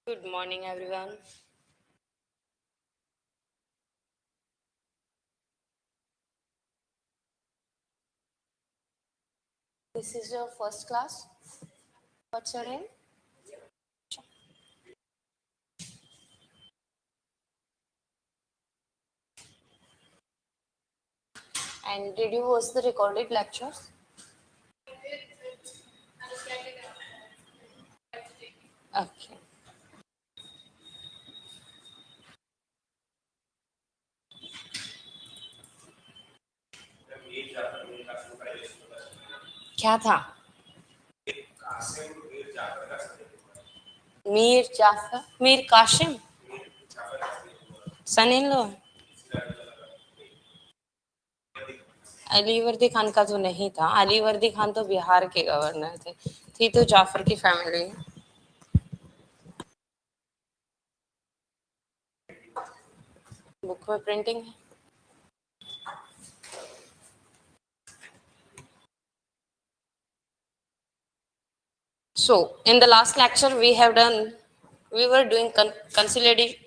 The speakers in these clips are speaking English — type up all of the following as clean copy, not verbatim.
Good morning, everyone. This is your first class. What's your name? And did you watch the recorded lectures? Okay. क्या था? मीर जाफर, मीर कासिम, सन in law. Ali वर्दी खान का तो नहीं था। अली वर्दी खान तो बिहार के गवर्नर थे। थी तो जाफर की फैमिली। बुक में प्रिंटिंग है। So, in the last lecture, we were doing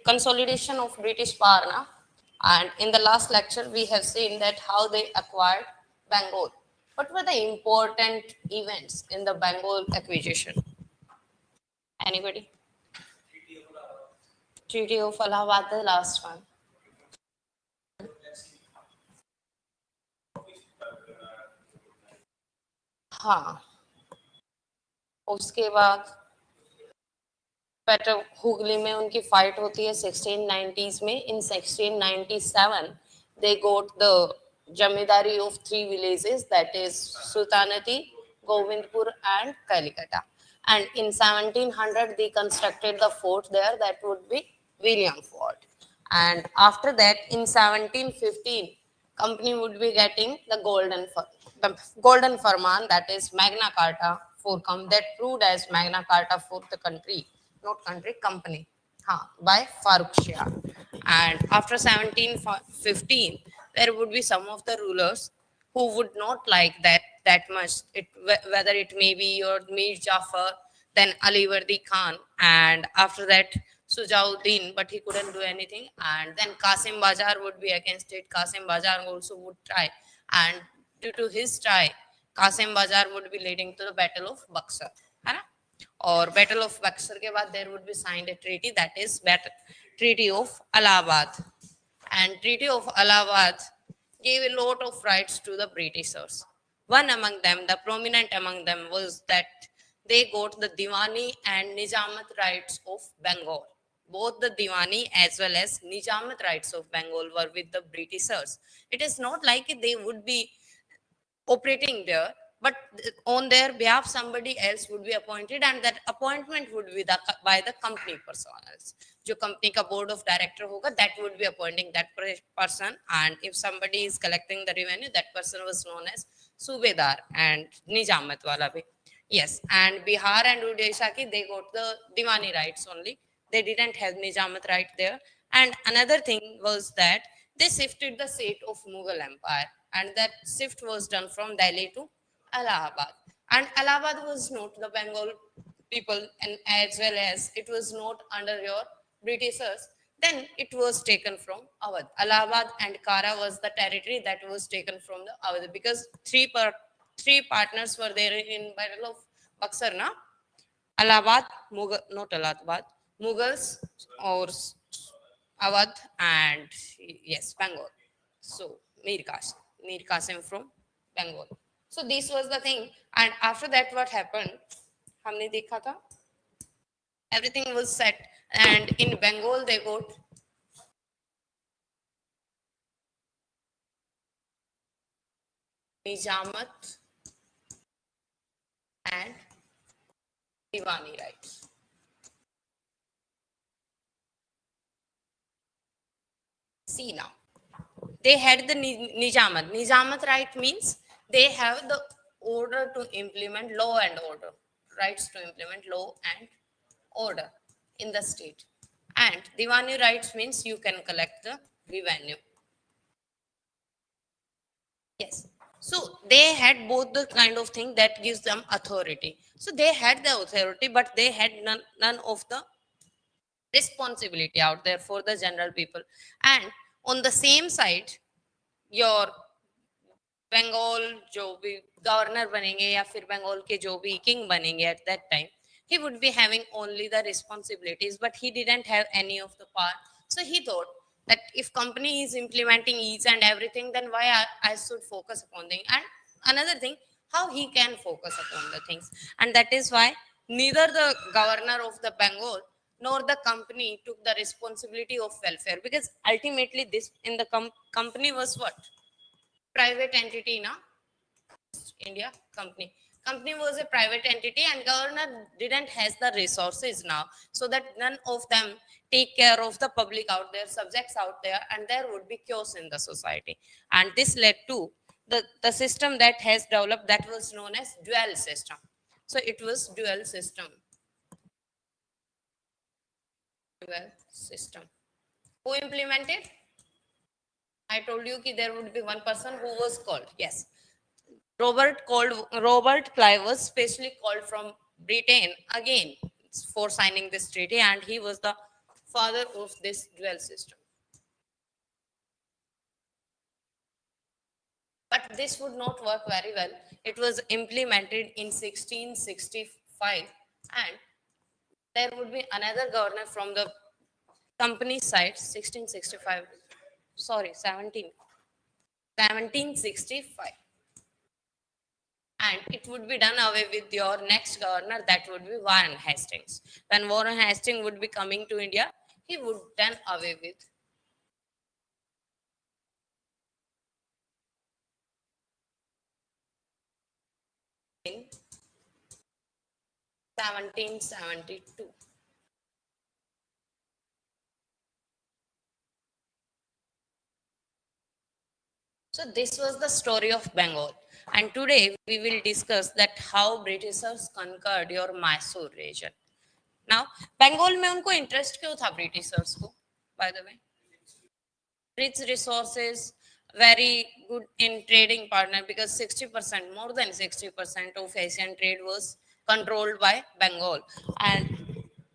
consolidation of British power, na? And in the last lecture, we have seen that how they acquired Bengal. What were the important events in the Bengal acquisition? Anybody? Treaty of Allahabad, the last one. हाँ, उसके बाद पेटर हुगली में उनकी fight होती है 1690s में. इन 1697 they got the zamindari of three villages, that is Sultanati, Govindpur and Kalikata. And in 1700 they constructed the fort there, that would be William Fort. And after that in 1715 company would be getting the golden Farman, that is Magna Carta for that proved as Magna Carta for the country, not country, company, by Farooq Shah. And after 1715 there would be some of the rulers who would not like that much, whether it may be your Mir Jafar, then Ali Vardi Khan, and after that Sujauddin, but he couldn't do anything. And then Qasim Bajar would be against it. Qasim Bajar also would try, and due to his try, Qasim Bajar would be leading to the Battle of Buxar, है ना? और Battle of Buxar के बाद there would be signed a treaty, that is Treaty of Allahabad. And Treaty of Allahabad gave a lot of rights to the Britishers. One among them, the prominent among them, was that they got the Diwani and Nijamat rights of Bengal. Both the Diwani as well as Nijamat rights of Bengal were with the Britishers. It is not like they would be operating there, but on their behalf somebody else would be appointed, and that appointment would be by the company personnel. जो company का board of director होगा, that would be appointing that person. And if somebody is collecting the revenue, that person was known as सूबेदार and निजामत वाला भी. Yes, and Bihar and Odisha ki they got the Diwani rights only. They didn't have Nijamat right there. And another thing was that they shifted the seat of Mughal Empire, and that shift was done from Delhi to Allahabad. And Allahabad was not the Bengal people, and as well as it was not under your Britishers. Then it was taken from Awadh. Allahabad and Kara was the territory that was taken from the Awadh, because three partners were there in Battle of Buxar, na? Allahabad, Mughal, not Allahabad, Mughals or Awadh, and yes, Bengal. So Mir Qasim from Bengal. So this was the thing. And after that, what happened? हमने देखा था. Everything was set, and in Bengal they got Nijamat and Diwani rights. See now, they had the Nijamat. Nijamat right means they have the order to implement law and order, rights to implement law and order in the state. And Diwani rights means you can collect the revenue. Yes. So they had both the kind of thing that gives them authority. So they had the authority, but they had none of the responsibility out there for the general people. And on the same side, your Bengal जो भी governor बनेंगे या फिर बंगाल के जो भी king बनेंगे at that time, he would be having only the responsibilities, but he didn't have any of the power. So he thought that if company is implementing each and everything, then why I should focus upon things. And another thing, how he can focus upon the things. And that is why neither the governor of the Bengal nor the company took the responsibility of welfare, because ultimately this in the company was what? Private entity na India company. Company was a private entity and governor didn't has the resources now, so that none of them take care of the public out there, subjects out there, and there would be chaos in the society. And this led to the system that has developed, that was known as dual system. So it was dual system. Dual system. Who implemented? I told you that there would be one person who was called. Yes. Robert Clive was specially called from Britain again for signing this treaty, and he was the father of this dual system. But this would not work very well. It was implemented in 1665, and there would be another governor from the company side, 1665. Sorry, 1765. And it would be done away with your next governor, that would be Warren Hastings. When Warren Hastings would be coming to India, he would done away with in 1772. So this was the story of Bengal, and today we will discuss that how Britishers conquered your Mysore region. Now, Bengal में उनको interest क्यों था Britishers को? By the way, rich resources, very good in trading partner, because 60%, more than 60% of Asian trade was controlled by Bengal, and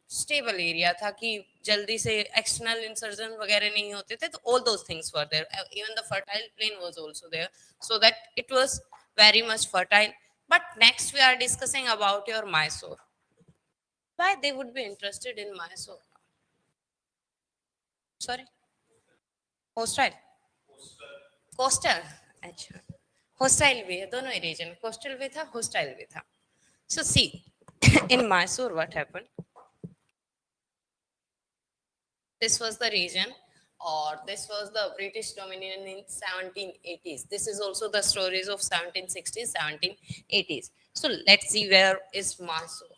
stable area था कि जल्दी से external insertion वगैरह नहीं होते थे, तो all those things were there, even the fertile plain was also there, so that it was very much fertile. But next we are discussing about your Mysore. Why they would be interested in Mysore? Sorry, hostile, coastal. अच्छा, hostile भी है, दोनों ही region, coastal भी था, hostile भी था. So see, in Mysore what happened? This was the region, or this was the British dominion in 1780s. This is also the stories of 1760s, 1780s. So let's see, where is Mysore.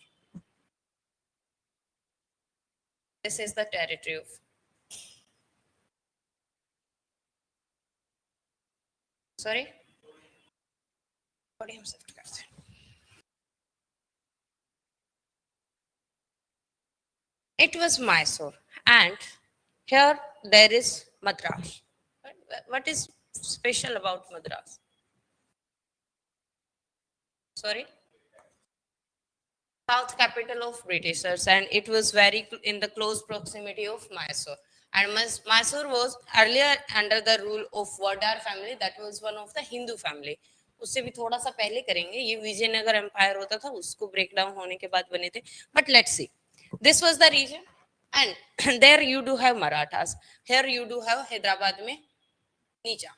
This is the territory of. Sorry? Podium shift करते हैं. It was Mysore, and here there is Madras. What is special about Madras? Sorry? South capital of Britishers, and it was very in the close proximity of Mysore. And Mysore was earlier under the rule of Vardar family, that was one of the Hindu family. उससे भी थोड़ा सा पहले करेंगे, ये Vijayanagar empire होता था, उसको ब्रेक डाउन होने के बाद बने थे. But let's see, this was the region, and there you do have Marathas. Here you do have Hyderabad में निजाम.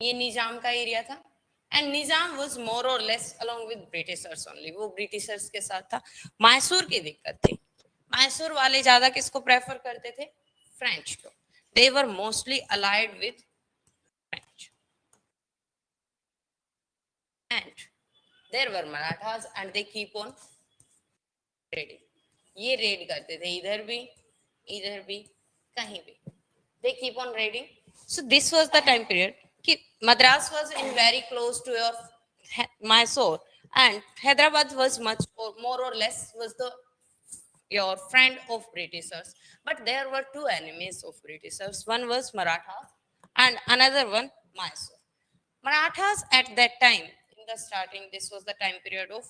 ये निजाम का एरिया था. And Nizam was more or less along with Britishers only. वो Britishers के साथ था. मैसूर की दिक्कत थी. मैसूर वाले ज्यादा किसको प्रेफर करते थे? फ्रेंच को. They were mostly allied with French. And there were Marathas, and they keep on raiding. ये रेड करते थे, इधर भी, कहीं भी. They keep on raiding. So this was the time period. Madras was in very close to your Mysore, and Hyderabad was much more or less was the your friend of Britishers. But there were two enemies of Britishers. One was Marathas, and another one Mysore. Marathas at that time, in the starting, this was the time period of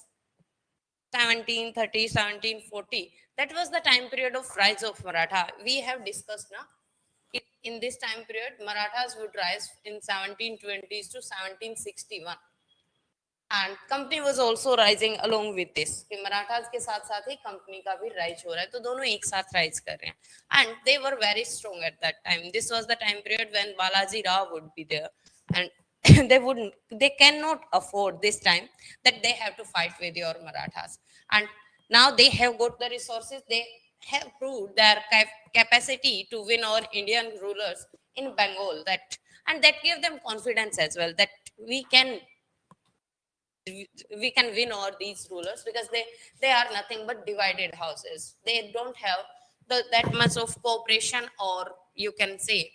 1730, 1740. That was the time period of rise of Maratha. We have discussed now. In this time period, Marathas would rise in 1720s to 1761. And company was also rising along with this कि मराठास के साथ साथ ही company का भी rise हो रहा है तो दोनों एक साथ राइज कर रहे हैं and they were very strong at that time this was the time period when Balaji Rao would be there and they cannot afford this time that they have to fight with your marathas and now they have got the resources they have proved their capacity to win our indian rulers in bengal that and that gave them confidence as well that we can win over these rulers because they are nothing but divided houses they don't have that much of cooperation or you can say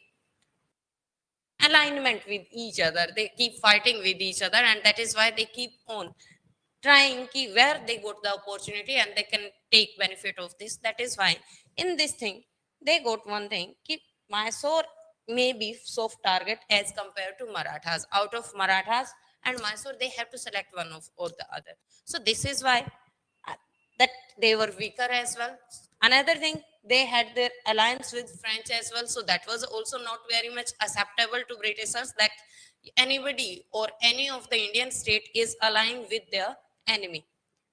alignment with each other they keep fighting with each other and that is why they keep on trying ki where they got the opportunity and they can take benefit of this that is why in this thing they got one thing ki Mysore may be soft target as compared to Marathas out of Marathas and Mysore they have to select one of or the other so this is why uh, that they were weaker as well another thing they had their alliance with french as well so that was also not very much acceptable to britishers that anybody or any of the indian state is aligning with their enemy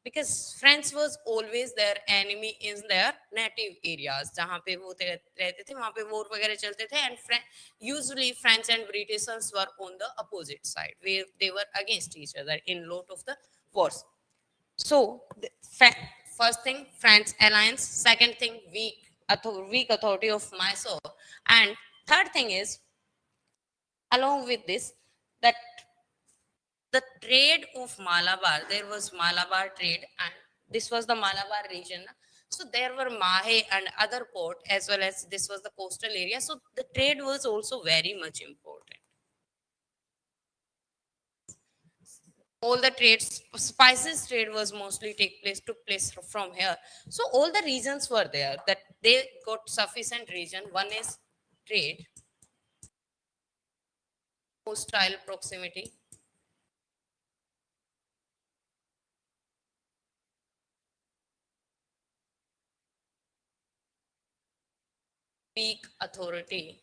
because french was always their enemy in their native areas जहाँ पे वो रहते थे वहाँ पे war वगैरह चलते थे and usually french and britishers were on the opposite side where they were against each other in lot of the wars so, first thing, France alliance. Second thing, weak authority of Mysore. And third thing is, along with this, that the trade of Malabar, there was Malabar trade, and this was the Malabar region. So there were Mahe and other port as well as this was the coastal area. So the trade was also very much important. All the trades spices trade was mostly took place from here so all the reasons were there that they got sufficient region one is trade hostile proximity weak authority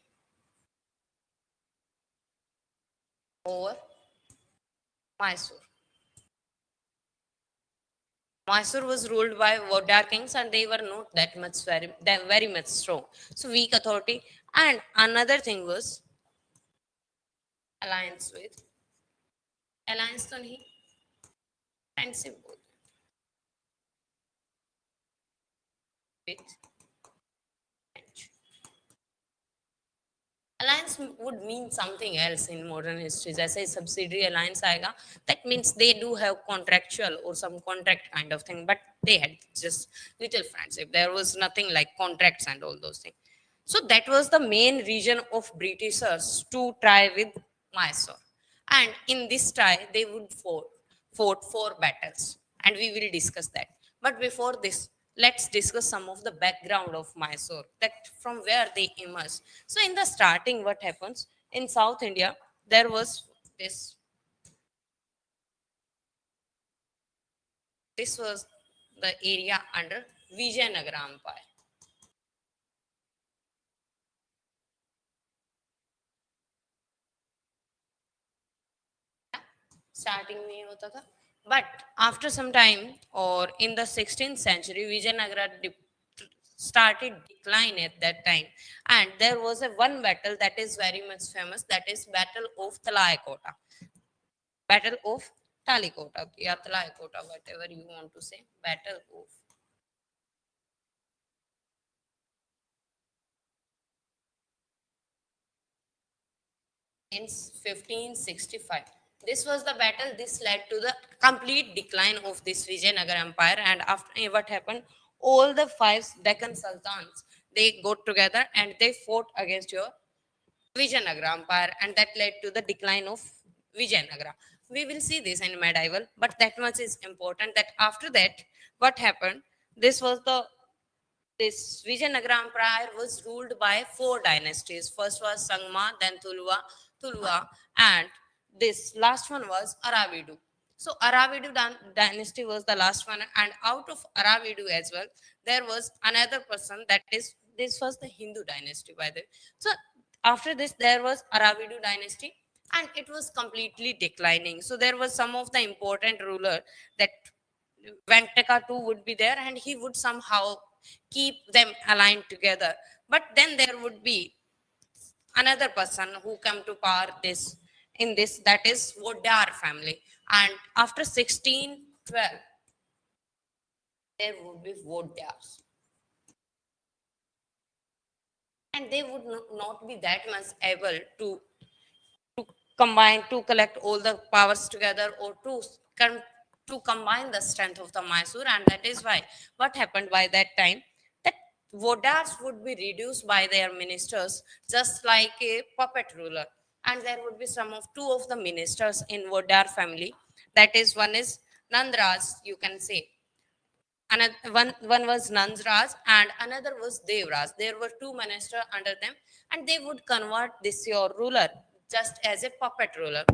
over mysore mysore was ruled by Vodar kings and they were not that much very much strong so weak authority and another thing was alliance with alliance तो नहीं friendship with French. Alliance would mean something else in modern history. जैसे subsidiary alliance आएगा, that means they do have contractual or some contract kind of thing, but they had just little friendship. There was nothing like contracts and all those things. So that was the main reason of Britishers to try with Mysore. And in this try, they would fought 4 battles, and we will discuss that. But before this, let's discuss some of the background of Mysore, that from where they emerged. So in the starting, what happens in South India, there was this. This was the area under Vijayanagara Empire. Starting में ये होता था but after some time or in the 16th century Vijayanagara started decline at that time and there was a one battle that is very much famous that is battle of Talayakota battle of Talikota yeah Talayakota whatever you want to say battle of in 1565. This was the battle. This led to the complete decline of this Vijayanagara Empire. And after what happened, all the 5 Deccan Sultans they got together and they fought against your Vijayanagara Empire, and that led to the decline of Vijayanagara. We will see this in medieval, but that much is important. That after that, what happened? This was the this Vijayanagara Empire was ruled by 4 dynasties. First was Sangma, then Tulwa, and this last one was Aravidu. So Aravidu dynasty was the last one, and out of Aravidu as well, there was another person, that is, this was the Hindu dynasty by the way. So after this, there was Aravidu dynasty, and it was completely declining. So there was some of the important ruler that Venkataka too would be there, and he would somehow keep them aligned together. But then there would be another person who come to power this in this, that is Vodar family. And after 1612, there would be Vodars, and they would not be that much able to combine, to collect all the powers together, or to combine the strength of the Mysore. And that is why what happened by that time, that Vodars would be reduced by their ministers just like a puppet ruler. And there would be some of two of the ministers in Vodar family, that is, one is Nandraj, you can say. Another one was Nandraj and another was Devraj. There were two ministers under them, and they would convert this your ruler just as a puppet ruler.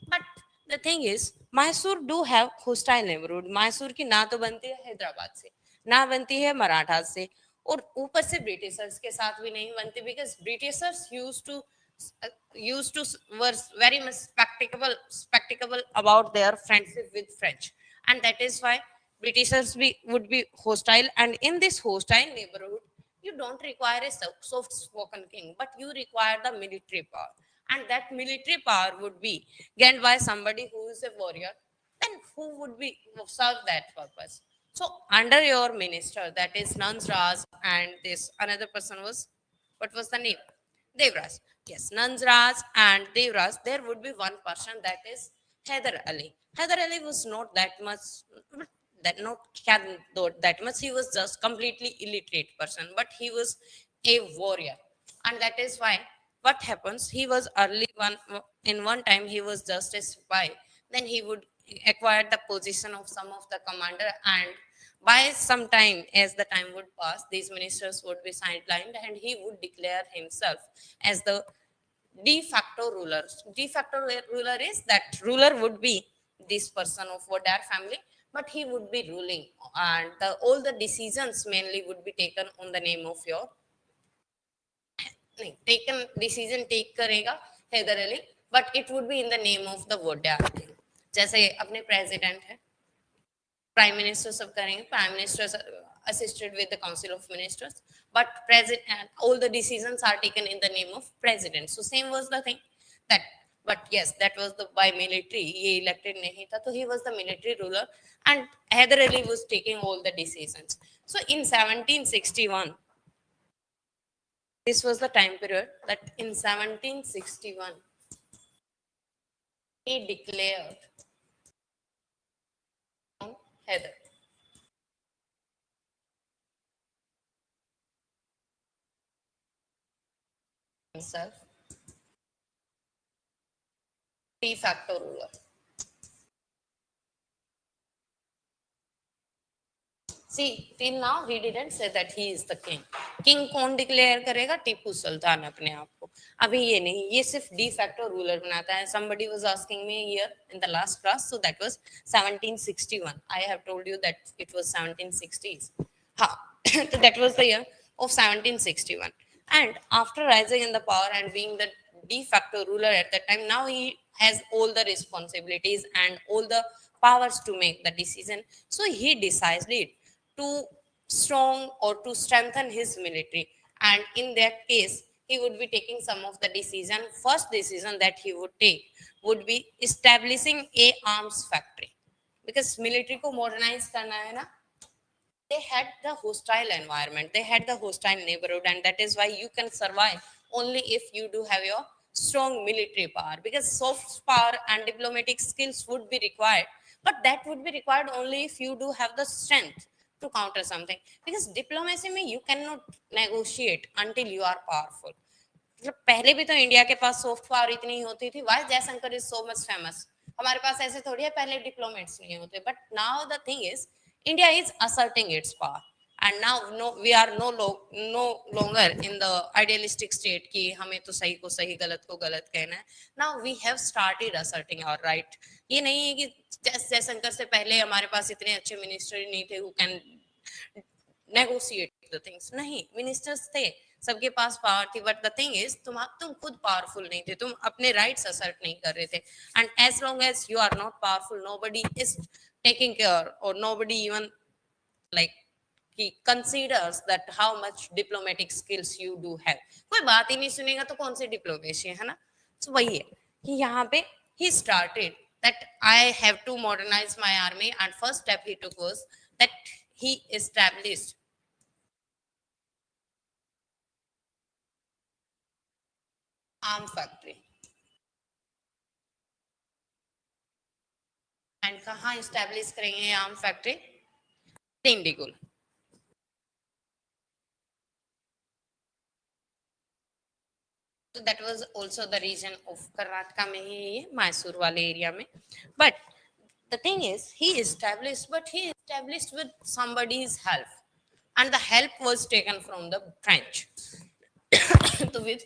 But the thing is, Mysore do have hostile neighborhood. Mysore की ना तो बनती है हैदराबाद से, ना बनती है मराठा से, और ऊपर से ब्रिटिशर्स के साथ भी नहीं बनती, because Britishers used to were very much spectacle about their friendship with French, and that is why Britishers would be hostile. And in this hostile neighborhood, you don't require a soft spoken king, but you require the military power. And that military power would be gained by somebody who is a warrior, then who would be serve that purpose. So under your minister, that is Nansraj, and this another person was, what was the name? Devraj. Yes, Nansraj and Devraj, there would be one person, that is Hyder Ali. Hyder Ali was not that much, that not can that much. He was just completely illiterate person, but he was a warrior, and that is why what happens. He was early one in one time. He was just a spy. Then he would acquire the position of some of the commander, and by some time, as the time would pass, these ministers would be sidelined, and he would declare himself as the de facto ruler. De facto ruler is that ruler would be this person of Vodar family, but he would be ruling, and all the decisions mainly would be taken on the name of your नहीं, taken decision take करेगा Haider Ali, but it would be in the name of the Vodar king. जैसे अपने president है, prime minister सब करेंगे, prime minister assisted with the council of ministers, but president and all the decisions are taken in the name of president. So same was the thing that, but yes, that was the by military, ये elected नहीं था, तो he was the military ruler, and Hyder Ali was taking all the decisions. So in 1761, this was the time period that in 1761 he declared on Hyder himself de facto ruler. See, till now he didn't say that he is the king. King कौन declare करेगा? टीपू सुल्तान अपने आप को. अभी ये नहीं, ये सिर्फ de facto ruler बनाता है. Somebody was asking me here in the last class, so that was 1761. I have told you that it was 1760s. हाँ, so that was the year of 1761. And after rising in the power and being the de facto ruler at that time, now he has all the responsibilities and all the powers to make the decision. So he decided to strong or to strengthen his military, and in that case he would be taking some of the decision. First decision that he would take would be establishing a arms factory, because military को modernize करना है ना. They had the hostile environment, they had the hostile neighborhood, and that is why you can survive only if you do have your strong military power, because soft power and diplomatic skills would be required, but that would be required only if you do have the strength to counter something, because diplomacy में you cannot negotiate until you are powerful. पहले भी तो India के पास soft power इतनी होती थी. Why Jaishankar is so much famous. हमारे पास ऐसे थोड़ी है पहले डिप्लोमेट्स नहीं होते, but now the thing is India is asserting its power, and now no, we are no longer in the idealistic state कि हमें तो सही को सही गलत को गलत कहना है. Now we have started asserting our right. ये नहीं है कि जयशंकर से पहले हमारे पास इतने अच्छे मिनिस्टर नहीं थे who can negotiate the things. नहीं, मिनिस्टर्स थे, सबके पास पावर थी, बट द थिंग इज तुम खुद पावरफुल नहीं थे, तुम अपने राइट्स असर्ट नहीं कर रहे थे. And as long as you are not powerful, nobody is taking care और nobody even like he considers that how much diplomatic skills you do have. कोई बात ही नहीं सुनेगा तो कौन सी डिप्लोमेसी है ना. तो वही है कि यहाँ पे he started that I have to modernize my army, and first step he took was that he established arm factory. And कहाँ establish करेंगे arm factory? Tindigul. So that was also the region of Karnataka में ही है, मैसूर वाले area में. But the thing is, he established with somebody's help, and the help was taken from the French. So with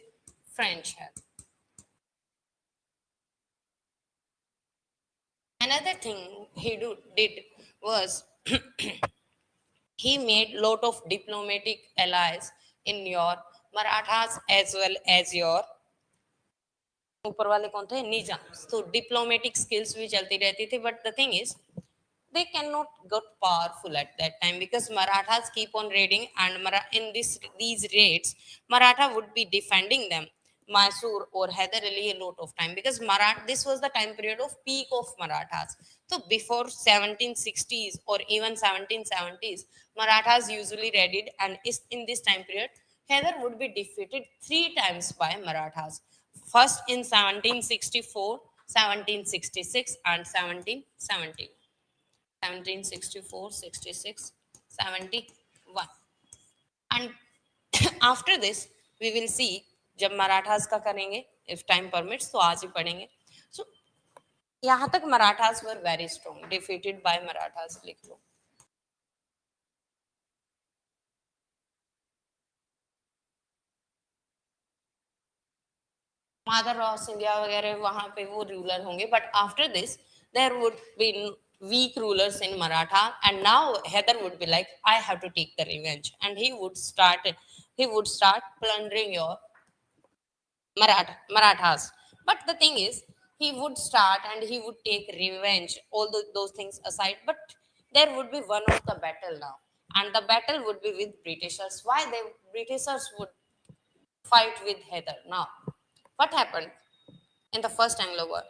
French help. Another thing he did was he made lot of diplomatic allies in your Marathas as well as your ऊपर वाले कौन थे, निजाम. तो diplomatic skills भी चलती रहती थी, but the thing is they cannot get powerful at that time because Marathas keep on raiding, and in these raids Maratha would be defending them, Mysore or Hyder Ali, a lot of time, because this was the time period of peak of Marathas. So before 1760s or even 1770s, Marathas usually raided, and in this time period Hyder would be defeated 3 times by Marathas. First in 1764, 1766 and 1770. 1764, 66, 71. And after this, we will see जब मराठास का करेंगे, if time permits, तो आज ही पढ़ेंगे. So यहाँ तक Marathas were very strong, defeated by Marathas लिख लो. Mother of India वगैरह वहां पे वो रूलर होंगे, but after this there would be weak rulers in Maratha, and now Hyder would be like, I have to take the revenge, and he would start plundering your Marathas. But the thing is, he would start and he would take revenge, all those things aside, but there would be one of the battle now, and the battle would be with Britishers. Why the Britishers would fight with Hyder? Now what happened in the first Anglo War?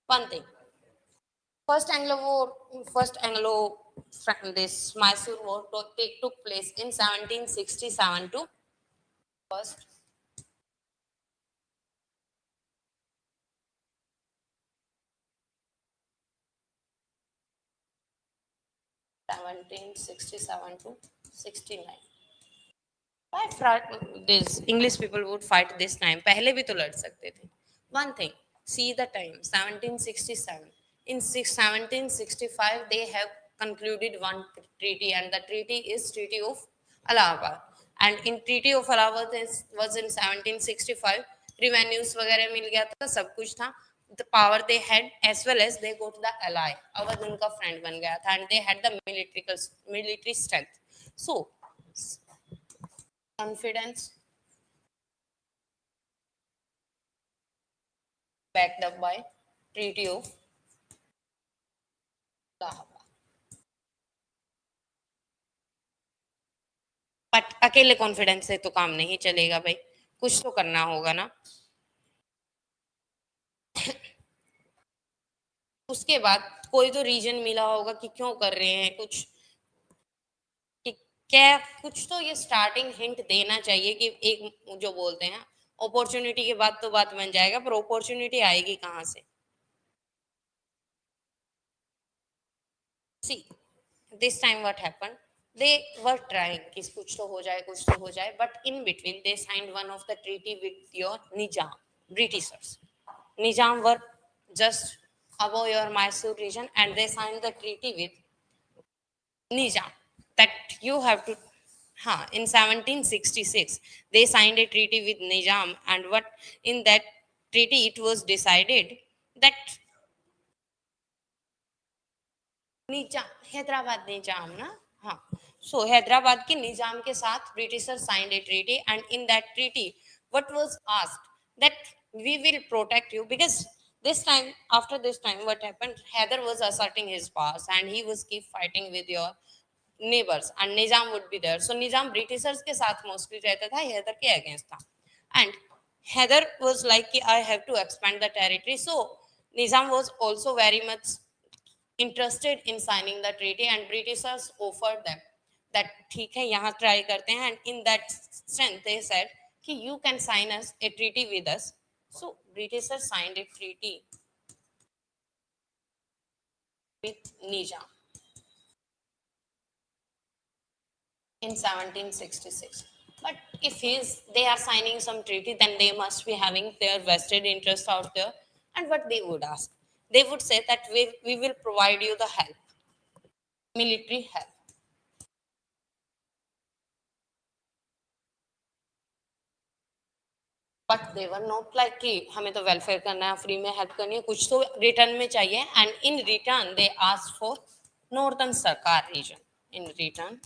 One thing. First Anglo, this Mysore War took place in 1767 to first 1767 to 69. Why this English people would fight this time? पहले भी तो लड़ सकते थे. One thing, see the time, 1767. In 1765, they have concluded one treaty, and the treaty is Treaty of Allahabad. And in Treaty of Allahabad was in 1765. Revenues वगैरह मिल गया था, सब कुछ था. The power they had, as well as they got the ally. Awadh उनका friend बन गया था, and they had the military strength. So confidence backed up by Treaty of Allahabad. But अकेले कॉन्फिडेंस से तो काम नहीं चलेगा भाई, कुछ तो करना होगा ना. उसके बाद कोई तो रीजन मिला होगा कि क्यों कर रहे हैं, कुछ कि क्या, कुछ तो ये स्टार्टिंग हिंट देना चाहिए कि एक जो बोलते हैं अपॉर्चुनिटी के बाद तो बात बन जाएगा, पर अपॉर्चुनिटी आएगी कहाँ से? See, this time what happened? They were trying कि कुछ तो हो जाए, but in between they signed one of the treaty with your Nizam, Britishers. Nizam were just above your Mysore region, and they signed the treaty with Nizam, that you have to. In 1766, they signed a treaty with Nizam, and what in that treaty it was decided that निजाम हैदराबाद निजाम ना हाँ so Hyderabad के निजाम के साथ Britishers signed a treaty, and in that treaty what was asked that we will protect you, because this time, after this time, what happened, Hyder was asserting his powers and he was keep fighting with your neighbors and Nizam would be there. So Nizam Britishers के साथ mostly रहता था, हैदर के against था, and Hyder was like कि I have to expand the territory. So Nizam was also very much interested in signing the treaty, and Britishers offered them that ठीक है यहाँ try करते हैं, and in that strength they said कि you can sign us a treaty with us. So Britishers signed a treaty with Nizam in 1766. But if they are signing some treaty, then they must be having their vested interest out there. And what they would ask, they would say that we will provide you the help, military help. But they were not like कि हमें तो welfare करना है, free में help करनी है, कुछ तो रिटर्न में चाहिए, and in return they ask for northern Circar region in return.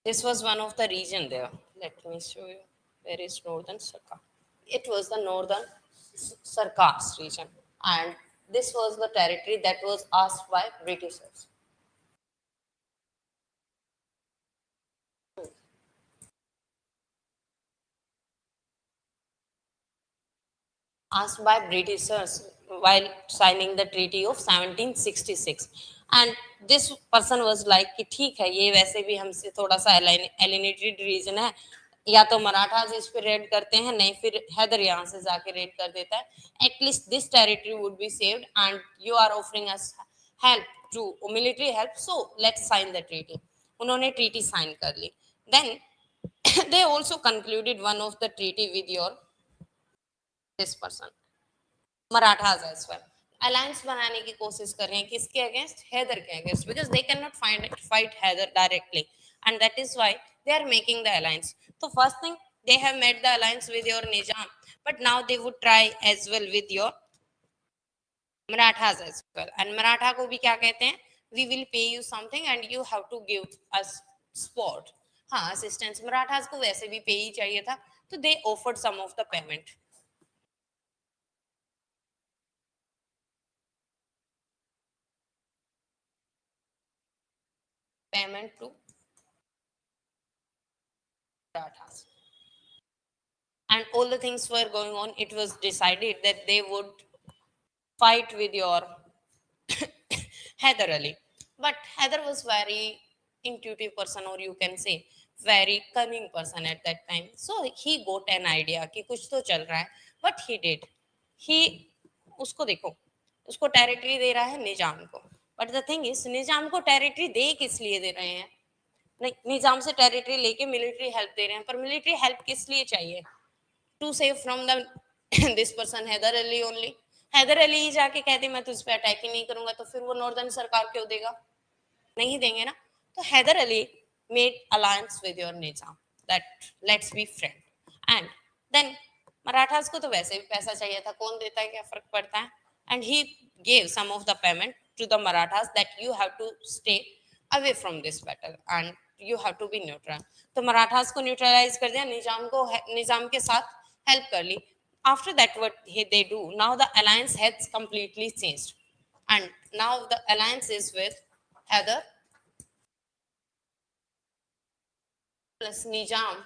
This was one of the region there. Let me show you where is northern sarkar. It was the northern sarkar's region, and this was the territory that was asked by Britishers. Asked by Britishers while signing the treaty of 1766, and this person was like कि ठीक है ये वैसे भी हमसे थोड़ा सा alienated reason है, या तो मराठास इस पे रेड करते हैं, नहीं फिर हैदर यहाँ से जाके रेड कर देता है, at least this territory would be saved, and you are offering us help to military help, so let's sign the treaty. उन्होंने ट्रीटी साइन कर ली. Then they also concluded one of the treaty with your this person Marathas as well. Alliance बनाने की कोशिश कर रहे हैं किसके अगेंस्ट, हैदर के against, because they can not fight Hyder directly, and that is why they are making the alliance. तो first thing they have made the alliance with your Nizam, but now they would try as well with your Marathas as well. And Maratha को भी क्या कहते हैं, we will pay you something and you have to give us support. हाँ assistance. Marathas को वैसे भी पे ही चाहिए था, तो they offered some of the payment to Marathas. And all the things were going on, it was decided that they would fight with your Hyder Ali. But Hyder was very intuitive person, or you can say very cunning person at that time. So he got an idea कि कुछ तो चल रहा है. What he did, he उसको देखो, उसको territory दे रहा है निजाम को. But the thing is, निजाम को टेरिटरी दे किस लिए दे रहे हैं? निजाम से टेरिटरी लेके मिलिट्री हेल्प दे रहे हैं, पर मिलिट्री हेल्प किस लिए चाहिए? To save from the this person Hyder Ali only. Hyder Ali ही जाके कहते मैं तुझ पे अटैक ही नहीं करूंगा, तो फिर वो नॉर्दर्न सरकार क्यों देगा? नहीं देंगे ना. तो Hyder Ali made alliance with your Nizam that let's be friend, and then Marathas को तो वैसे भी पैसा चाहिए था, कौन देता है, क्या फर्क पड़ता है, and he gave some of the payment to the Marathas that you have to stay away from this battle and you have to be neutral. तो मराठास को न्यूट्रलाइज कर दिया, निजाम को निजाम के साथ help Karli. After that, what they do, now the alliance has completely changed, and now the alliance is with Hyder plus Nizam.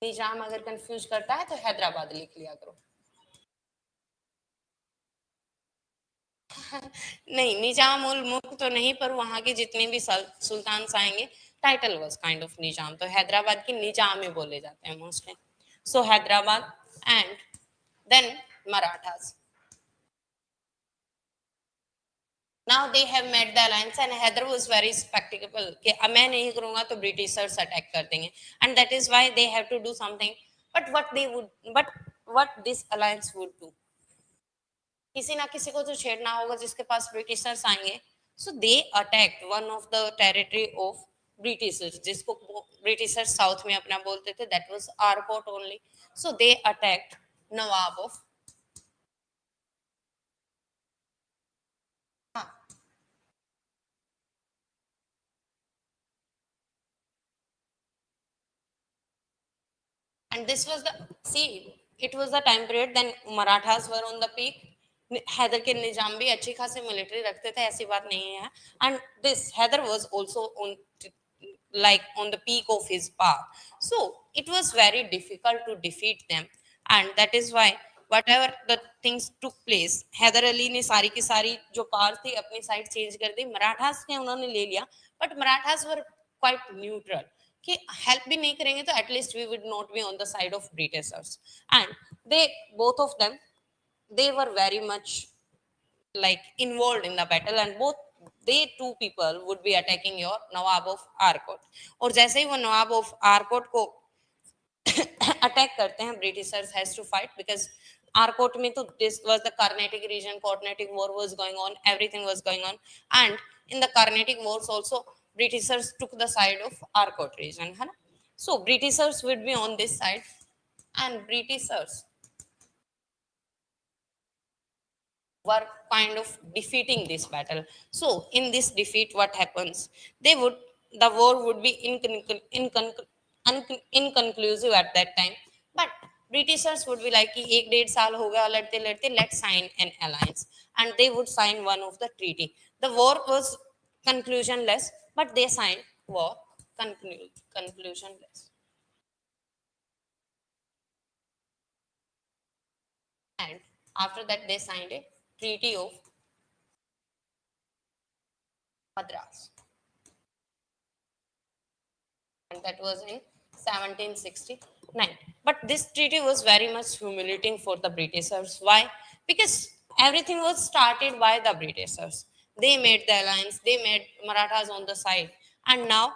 निजाम अगर confuse करता है तो हैदराबाद लिख लिया करो. नहीं, निजाम उल मुल्क तो नहीं, पर वहां के जितने भी सुल्तान आएंगे, title was kind of Nizam, तो हैदराबाद की निजाम ही बोले जाते हैं mostly. So Hyderabad and then Marathas. Now they have made the alliance and Heather was very spectacle कि अब मैं नहीं करूँगा तो Britishers attack कर देंगे, and that is why they have to do something. But what this alliance would do, किसी ना किसी को तो छेड़ना होगा जिसके पास ब्रिटिशर्स आएंगे. So they attacked one of the territory of Britishers, जिसको ब्रिटिशर्स साउथ में अपना बोलते थे, that was Arcot only. So they attacked nawab of, and this was the, see, it was the time period then Marathas were on the peak. Hyder के निजाम भी अच्छी खासी military रखते थे, ऐसी बात नहीं है. And this Hyder was also on, like on the peak of his power. So it was very difficult to defeat them, and that is why whatever the things took place, Hyder Ali ने सारी की सारी जो पावर थी अपनी साइड चेंज कर दी, मराठास ने उन्होंने ले लिया. But Marathas were quite neutral कि हेल्प भी नहीं करेंगे तो at least we would not be on the side of Britishers. And they both of them, they were very much like involved in the battle, and both they two people would be attacking your Nawab of Arcot. और जैसे ही वो नवाब of Arcot को attack करते हैं, Britishers has to fight because Arcot में तो this was the Carnatic region, Carnatic war was going on, everything was going on, and in the Carnatic wars also Britishers took the side of Arcot region, है ना. So Britishers would be on this side, and Britishers were kind of defeating this battle. So in this defeat, what happens, they would, the war would be inconclusive at that time. But Britishers would be like कि एक डेढ़ साल हो गया लड़ते लड़ते, let's sign an alliance, and they would sign one of the treaty. The war was conclusionless, but they signed war conclusionless. And after that they signed a treaty of Madras, and that was in 1769. But this treaty was very much humiliating for the Britishers. Why? Because everything was started by the Britishers. They made the alliance, they made Marathas on the side, and now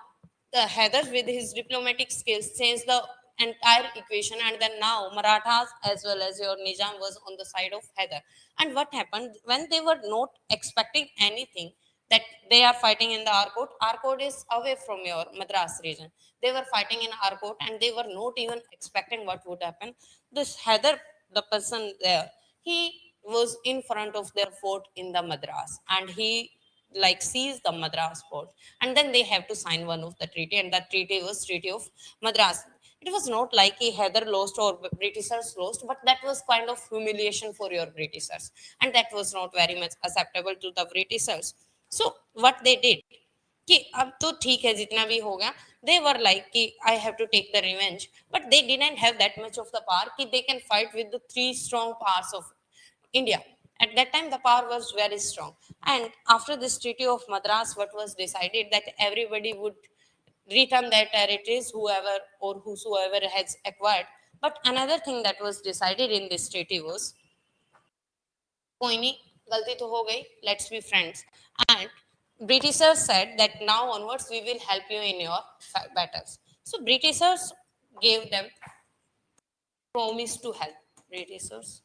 the Hyder with his diplomatic skills changed the entire equation, and then now Marathas as well as your Nizam was on the side of Hyder. And what happened when they were not expecting anything, that they are fighting in the Arcot. Arcot is away from your Madras region. They were fighting in Arcot and they were not even expecting what would happen. This Heather, the person there, he was in front of their fort in the Madras, and he like seized the Madras fort, and then they have to sign one of the treaty, and that treaty was Treaty of Madras. It was not like a Heather lost or Britishers lost, but that was kind of humiliation for your Britishers, and that was not very much acceptable to the Britishers. So what they did कि अब तो ठीक है जितना भी हो गया, they were like कि I have to take the revenge, but they didn't have that much of the power कि they can fight with the three strong powers of India. At that time the power was very strong, and after this Treaty of Madras, what was decided that everybody would return their territories, whoever or whosoever has acquired. But another thing that was decided in this treaty was कोई नहीं, गलती तो हो गई, let's be friends. And Britishers said that now onwards we will help you in your battles. So Britishers gave them promise to help. Britishers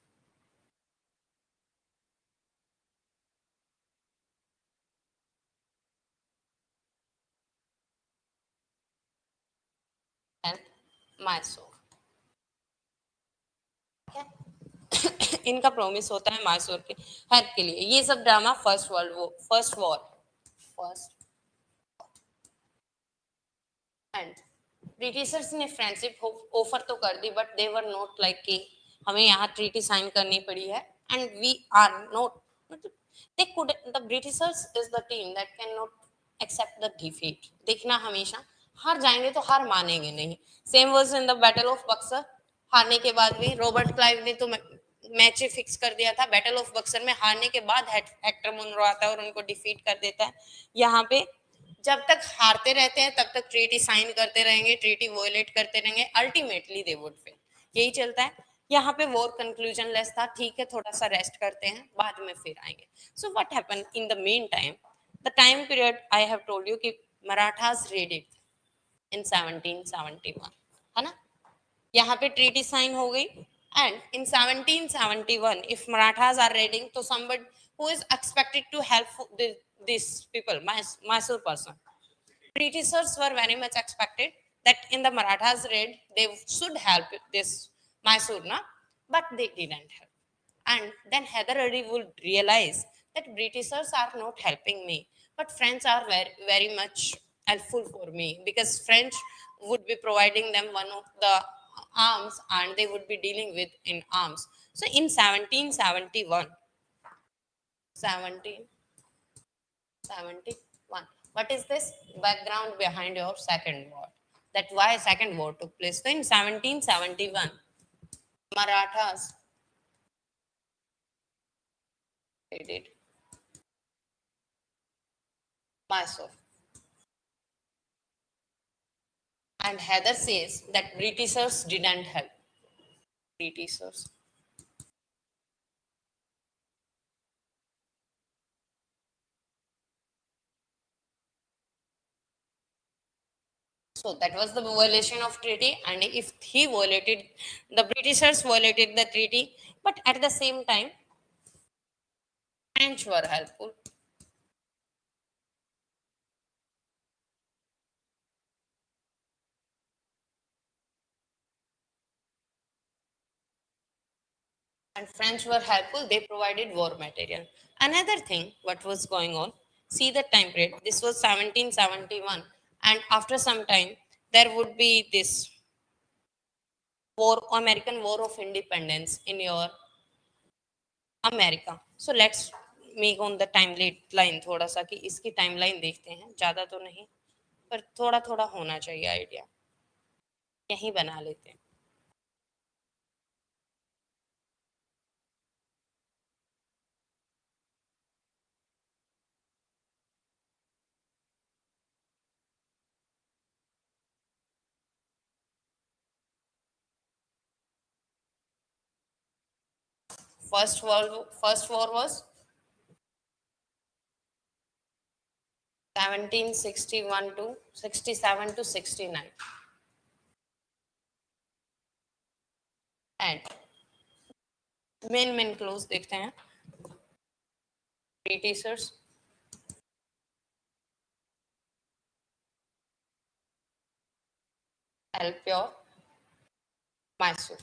help Mysore. इनका promise होता है मैसूर के हेल्प के लिए. ये सब drama first war first, and Britishers ने friendship offer तो कर दी, but they were not like कि हमें यहाँ ट्रीटी साइन करनी पड़ी है, and we are not, they could, the Britishers is the team that can not accept the defeat. देखना हमेशा हार जाएंगे तो हार मानेंगे नहीं. Same was in the battle of Buxar. हारने के बाद भी रॉबर्ट क्लाइव ने तो मैच फिक्स कर दिया था. बैटल ऑफ बक्सर में हारने के बाद हेक्टर मुनरो आता है और उनको डिफीट कर देता है. यहाँ पे जब तक हारते रहते हैं तब तक ट्रीटी साइन करते रहेंगे, ट्रीटी वोलेट करते रहेंगे, अल्टीमेटली दे वुड फेल. यही चलता है. यहाँ पे वॉर कंक्लूजन लेस था, ठीक है थोड़ा सा रेस्ट करते हैं, बाद में फिर आएंगे. So what happened in the mean time, the time period I have told you कि मराठास रेडेड इन 1771, है ना. यहाँ पे ट्रीटी साइन हो गई. And in 1771 if Marathas are raiding, तो somebody who is expected to help these people, Mysore person, Britishers were very much expected that in the Marathas raid they should help this Mysore, na? But they didn't help. And then Hyder Ali would realize that Britishers are not helping me, but French are very, very much helpful for me, because French would be providing them one of the arms and they would be dealing with in arms. So in 1771, 1771. What is this background behind your second war? That why second war took place. So in 1771, Marathas raided Mysore. And Heather says that Britishers didn't help. Britishers. So that was the violation of treaty, and if he violated, the Britishers violated the treaty, but at the same time, French were helpful. And French were helpful, they provided war material. Another thing, what was going on, see the time period, this was 1771, and after some time, there would be this war, American War of Independence in your America. So let's make on the timeline थोड़ा सा कि इसकी timeline देखते हैं, ज़्यादा तो नहीं, पर थोड़ा थोड़ा होना चाहिए आइडिया, यहीं बना लेते हैं. First war was 1761 to 67 to 69. And main close देखते हैं. Britishers help your Mysore.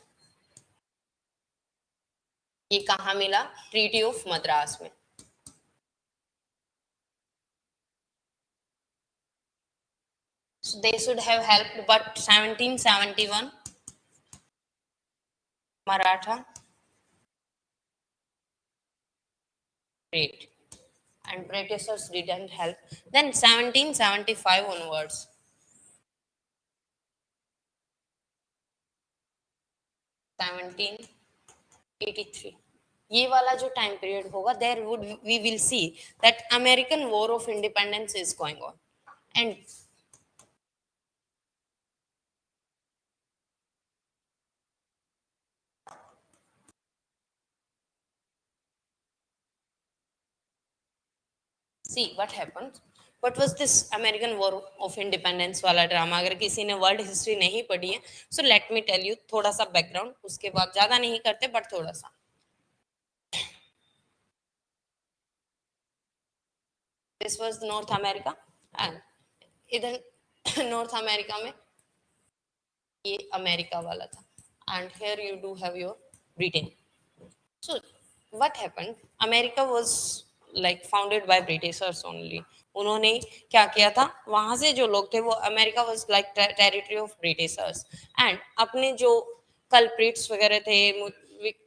ये कहाँ मिला? ट्रीटी ऑफ मद्रास में. So they should have helped, but 1771 Maratha great, and Britishers didn't help. Then 1775 onwards, 1783, ये वाला जो टाइम पीरियड होगा, there would we will see that American war of independence is going on. And see what happened, what was this American war of independence वाला drama. अगर किसी ने world history नहीं पढ़ी है, so let me tell you थोड़ा सा background, उसके बाद ज्यादा नहीं करते बट थोड़ा सा. This was north America, and इधर नॉर्थ अमेरिका में ये अमेरिका वाला था, and here you do have your Britain. So what happened? America was like founded by Britishers only. उन्होंने क्या किया था, वहां से जो लोग थे वो America was like territory of Britishers, and अपने जो culprits वगैरह थे,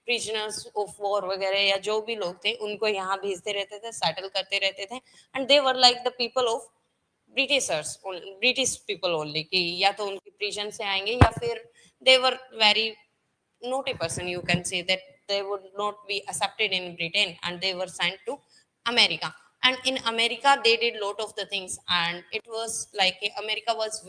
prisoners of war वगैरह या जो भी लोग थे, उनको यहाँ भेजते रहते थे, settle करते रहते थे, and they were like the people of Britishers, British people only, कि या तो उनकी prison से आएंगे या फिर they were very naughty person, you can say that they would not be accepted in Britain and they were sent to America. And in America they did lot of the things, and it was like America was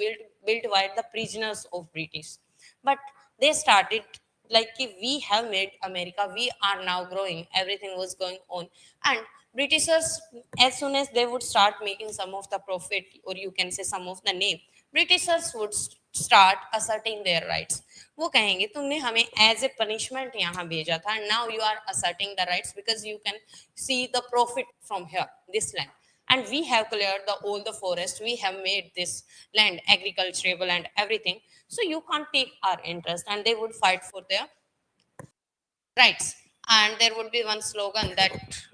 built by the prisoners of British. But they started like we have made America, we are now growing, everything was going on, and Britishers, as soon as they would start making some of the profit, or you can say some of the name, Britishers would start asserting their rights. वो कहेंगे तुमने हमें as a punishment यहाँ भेजा था, now you are asserting the rights because you can see the profit from here, this land, and we have cleared all the forest, we have made this land agriculturable and everything, so you can't take our interest, and they would fight for their rights. And there would be one slogan that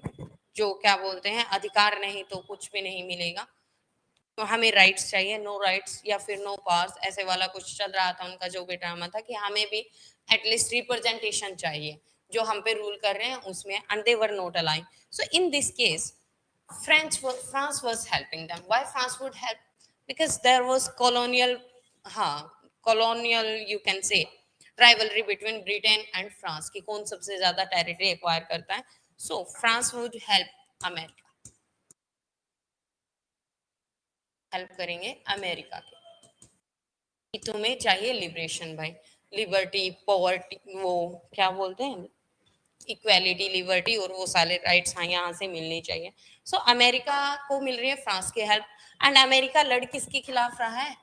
जो क्या बोलते हैं, अधिकार नहीं तो कुछ भी नहीं मिलेगा, तो हमें राइट्स चाहिए, नो राइट्स या फिर नो पावर्स, ऐसे वाला कुछ चल रहा था उनका जो भी ड्रामा था, कि हमें भी एटलीस्ट रिप्रेजेंटेशन चाहिए जो हम पे रूल कर रहे हैं उसमें, and they were not aligning. So in this case France was helping them. Why France would help? Because there was colonial you can say rivalry between Britain and France कि कौन सबसे ज्यादा टेरिटरी एक्वायर करता है. So France would help America, help करेंगे America के कि तुम्हें चाहिए लिबरेशन भाई, लिबर्टी, पॉवर्टी, वो क्या बोलते हैं, इक्वालिटी, लिबर्टी, और वो सारे राइट्स हाँ यहाँ से मिलनी चाहिए. सो अमेरिका को मिल रही है फ्रांस की हेल्प, एंड अमेरिका लड़ किसके खिलाफ रहा है,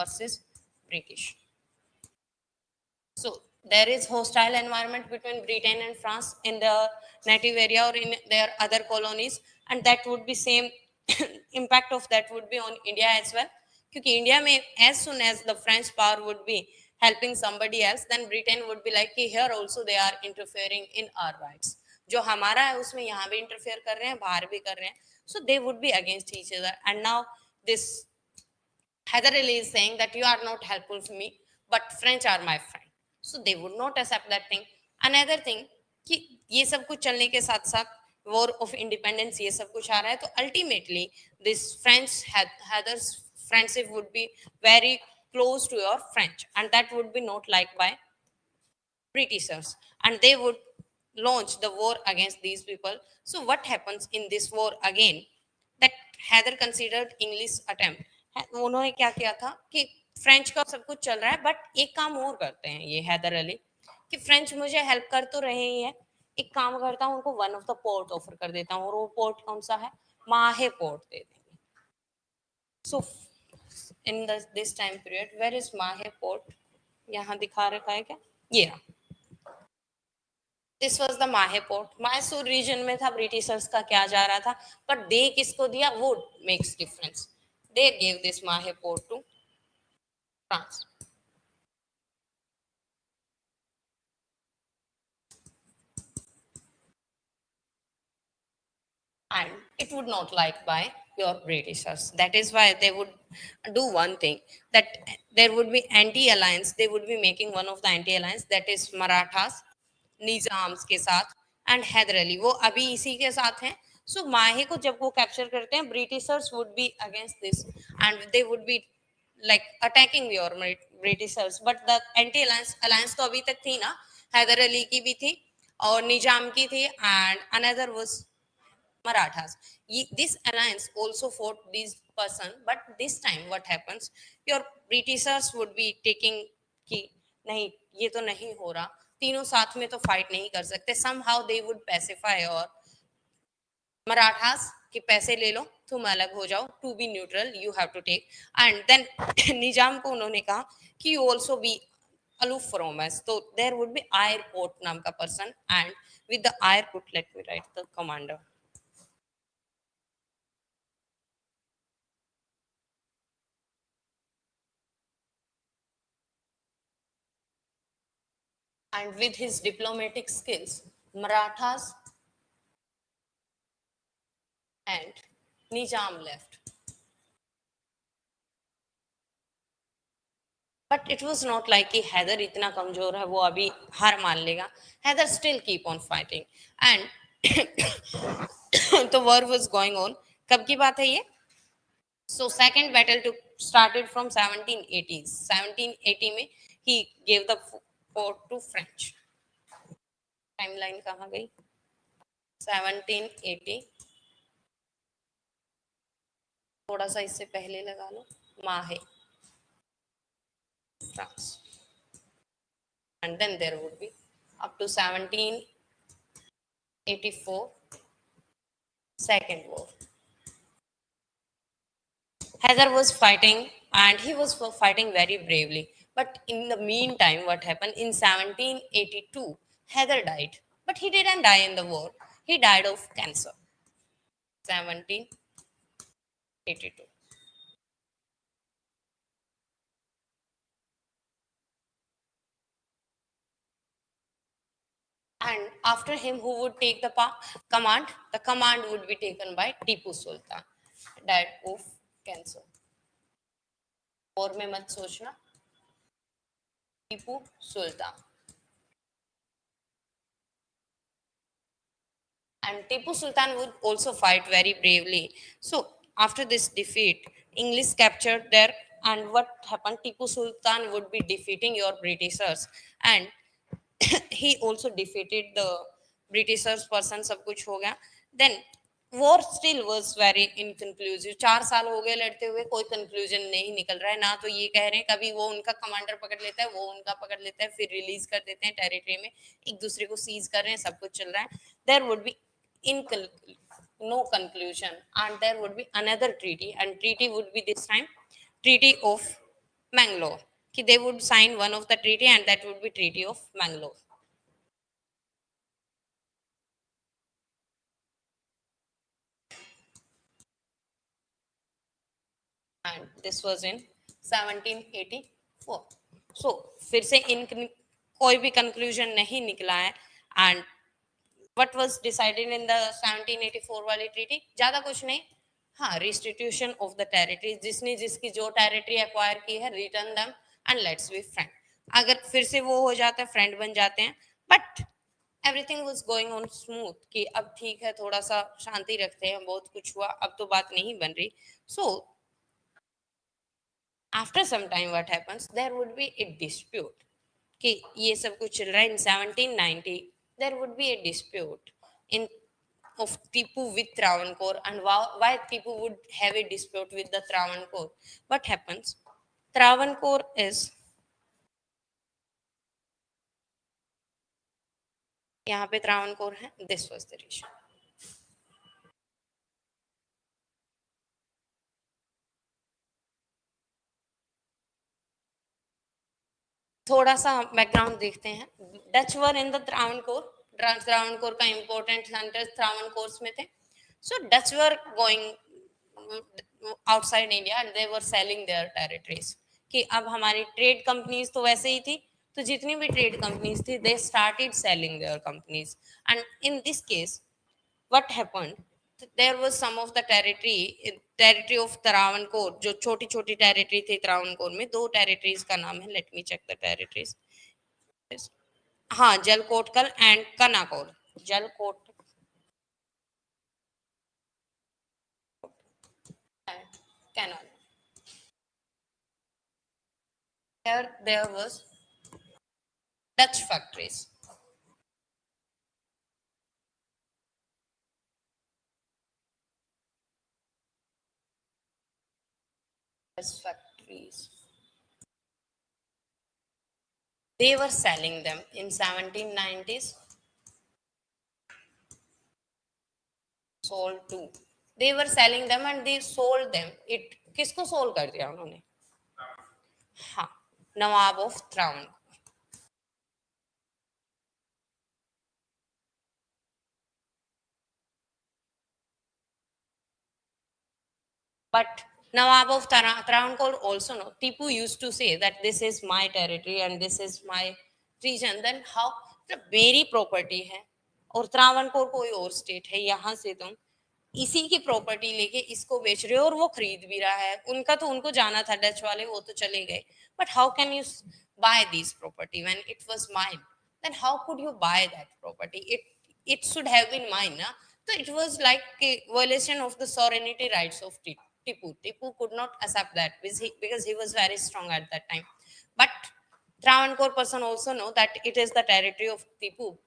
versus British. So there is hostile environment between Britain and France in the native area or in their other colonies, and that would be same impact of that would be on India as well. क्योंकि India में as soon as the French power would be helping somebody else, then Britain would be like कि here also they are interfering in our rights. जो हमारा है उसमें यहाँ भी interfere कर रहे हैं, बाहर भी कर रहे हैं. So they would be against each other. And now this Heather Ali is saying that you are not helpful for me, but French are my friend. So they would not accept that thing. Another thing कि ये सब कुछ चलने के साथ साथ war of independence ये सब कुछ आ रहा है, तो ultimately this French Heather's friendship would be very close to your French, and that would be not liked by Britishers, and they would launch the war against these people. So what happens in this war again? That Heather considered English attempt. उन्होंने क्या किया था कि French का सब कुछ चल रहा है, बट एक काम और करते हैं ये हैदर अली कि फ्रेंच मुझे हेल्प कर तो रहे ही है, एक काम करता हूँ उनको one of the port offer कर देता हूँ, और वो पोर्ट कौन सा है, माहे पोर्ट दे देंगे. So in this time period where is Mahe port, यहाँ दिखा रखा है क्या, ये रहा. This was the Mahe port, Mysore region में था, ब्रिटिशर्स का क्या जा रहा था, पर दे किसको दिया वो makes difference. They give this Mahe port to France. And it would not like by your Britishers. That is why they would do one thing, that there would be anti-alliance, they would be making one of the anti-alliance, that is Marathas, Nizams के साथ, and Haider Ali वो अभी इसी के साथ हैं. सो माहे को जब वो कैप्चर करते हैं, Britishers would be against this, and they would be like attacking your Britishers, but the anti alliance तो अभी तक थी ना, हैदर अली की भी थी और निजाम की थी, and another was Marathas. This alliance also fought this person, but this time what happens? Your Britishers would be taking कि नहीं ये तो नहीं हो रहा, तीनों साथ में तो फाइट नहीं कर सकते. Somehow they would pacify और Marathas कि पैसे ले लो, तुम अलग हो जाओ, to be neutral you have to take. And then निजाम को उन्होंने कहा कि you also be aloof from us. So there would be airport नाम का person, and with the airport let me write the commander. And with his diplomatic skills, Marathas and Nizam left. But it was not like कि हैदर इतना कमजोर है वो अभी हार मान लेगा. Haider still keep on fighting, and the war was going on. कब की बात है ये? So second battle took started from 1780s. 1780 में he gave the fort to French. Timeline कहाँ गई? 1780, थोड़ा सा इससे पहले लगा लो, माहे France. and then there would be up to 1784 second war. Heather was fighting and he was fighting very bravely. But in the meantime, what happened in 1782, Heather died. But he didn't die in the war. He died of cancer. 1782. And after him, who would take the command? The command would be taken by Tipu Sultan, died of cancer. और में मत सोचना, Tipu Sultan. And Tipu Sultan would also fight very bravely. So after this defeat, English captured there, and what happened? Tipu Sultan would be defeating your Britishers, and he also defeated the Britishers person. सब कुछ हो गया. Then war still was very inconclusive. 4 साल हो गए लड़ते हुए, कोई कंक्लूजन नहीं निकल रहा है. ना तो ये कह रहे हैं, कभी वो उनका कमांडर पकड़ लेता है, वो उनका पकड़ लेता है, फिर रिलीज कर देते हैं टेरिटरी में, एक दूसरे को सीज कर रहे हैं, सब कुछ चल रहा है. There would be no conclusion, and there would be another treaty, and treaty would be this time Treaty of Mangalore. They would sign one of the treaty, and that would be Treaty of Mangalore. And this was in 1784. So फिर से इन कोई भी conclusion नहीं निकला है. And what was decided in the 1784 वाली treaty? ज़्यादा कुछ नहीं. हाँ, restitution of the territories, जिसने जिसकी जो territory acquire की है, return them and let's be friend. अगर फिर से वो हो जाता है, friend बन जाते हैं. But everything was going on smooth कि अब ठीक है, थोड़ा सा शांति रखते हैं, बहुत कुछ हुआ, अब तो बात नहीं बन रही. So after some time what happens, there would be a dispute कि ये सब कुछ चल रहा है. In 1790 there would be a dispute in of Tipu with Travancore, and why Tipu would have a dispute with the Travancore. What happens? Travancore is यहाँ पे Travancore है. This was the reason. थोड़ा सा बैकग्राउंड देखते हैं. Dutch were in the Travancore. Travancore का important centres Travancore में थे. So Dutch were going outside India and they were selling their territories. कि अब हमारी ट्रेड कंपनीज तो वैसे ही थी, तो जितनी भी ट्रेड कंपनीज थी, they started selling their companies. And in this case, what happened? There was some of the territory of Travancore, जो छोटी छोटी टेरिटरी थी Travancore में. 2 टेरिटरीज का नाम है. Let me check the territories. हाँ, Jalkotkal and Kanakor. Jalkot Canal. Here there was Dutch factories. Dutch factories. They were selling them in 1790s. Sold too. They were selling them and they sold them. It किसको sold कर दिया उन्होंने? हाँ, नवाब of Travancore. But Nawab of Travancore also know. Tipu used to say that this is my territory and this is my region. Then how the मेरी property है और Travancore कोई और state है, यहाँ से तुम इसी की प्रॉपर्टी लेके इसको बेच रहे हो और वो खरीद भी रहा है. उनका तो उनको जाना था डच वाले, वो तो चले गए. But how can you buy this property when it was mine? Then how could you buy that property? It should have been mine ना. So it was like a violation of the sovereignty rights of Tipu. Tipu could not accept that because he was very strong at that time. But Travancore person also know that it is the territory of Tipu,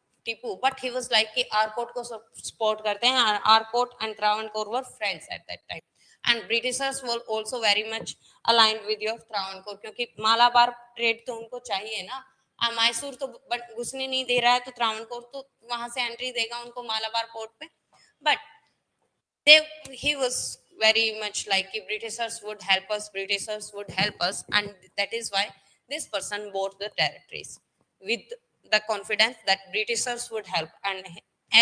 but he was like कि Arcot को support करते हैं. Arcot and Travancore were friends at that time. And Britishers were also very much aligned with your Travancore क्योंकि Malabar trade तो उनको चाहिए ना. मैसूर तो घुसने नहीं दे रहा है, तो त्रावणकोर तो वहां से एंट्री देगा उनको मालाबार पोर्ट पे. But they he was very much like britishers would help us, britishers would help us, and that is why this person bought the territories with the confidence that britishers would help. And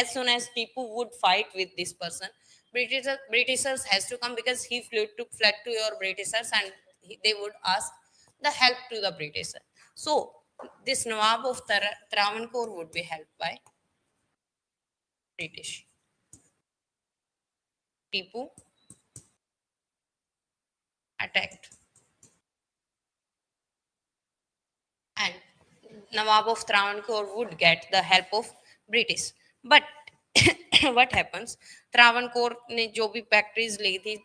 as soon as people would fight with this person, britishers has to come, because he fled to your britishers, and they would ask the help to the britishers. So this nawab of Travancore would be helped by British. Tipu attacked, and Nawab of Travancore would get the help of British. But what happens? Travancore ने जो भी factories ली थी,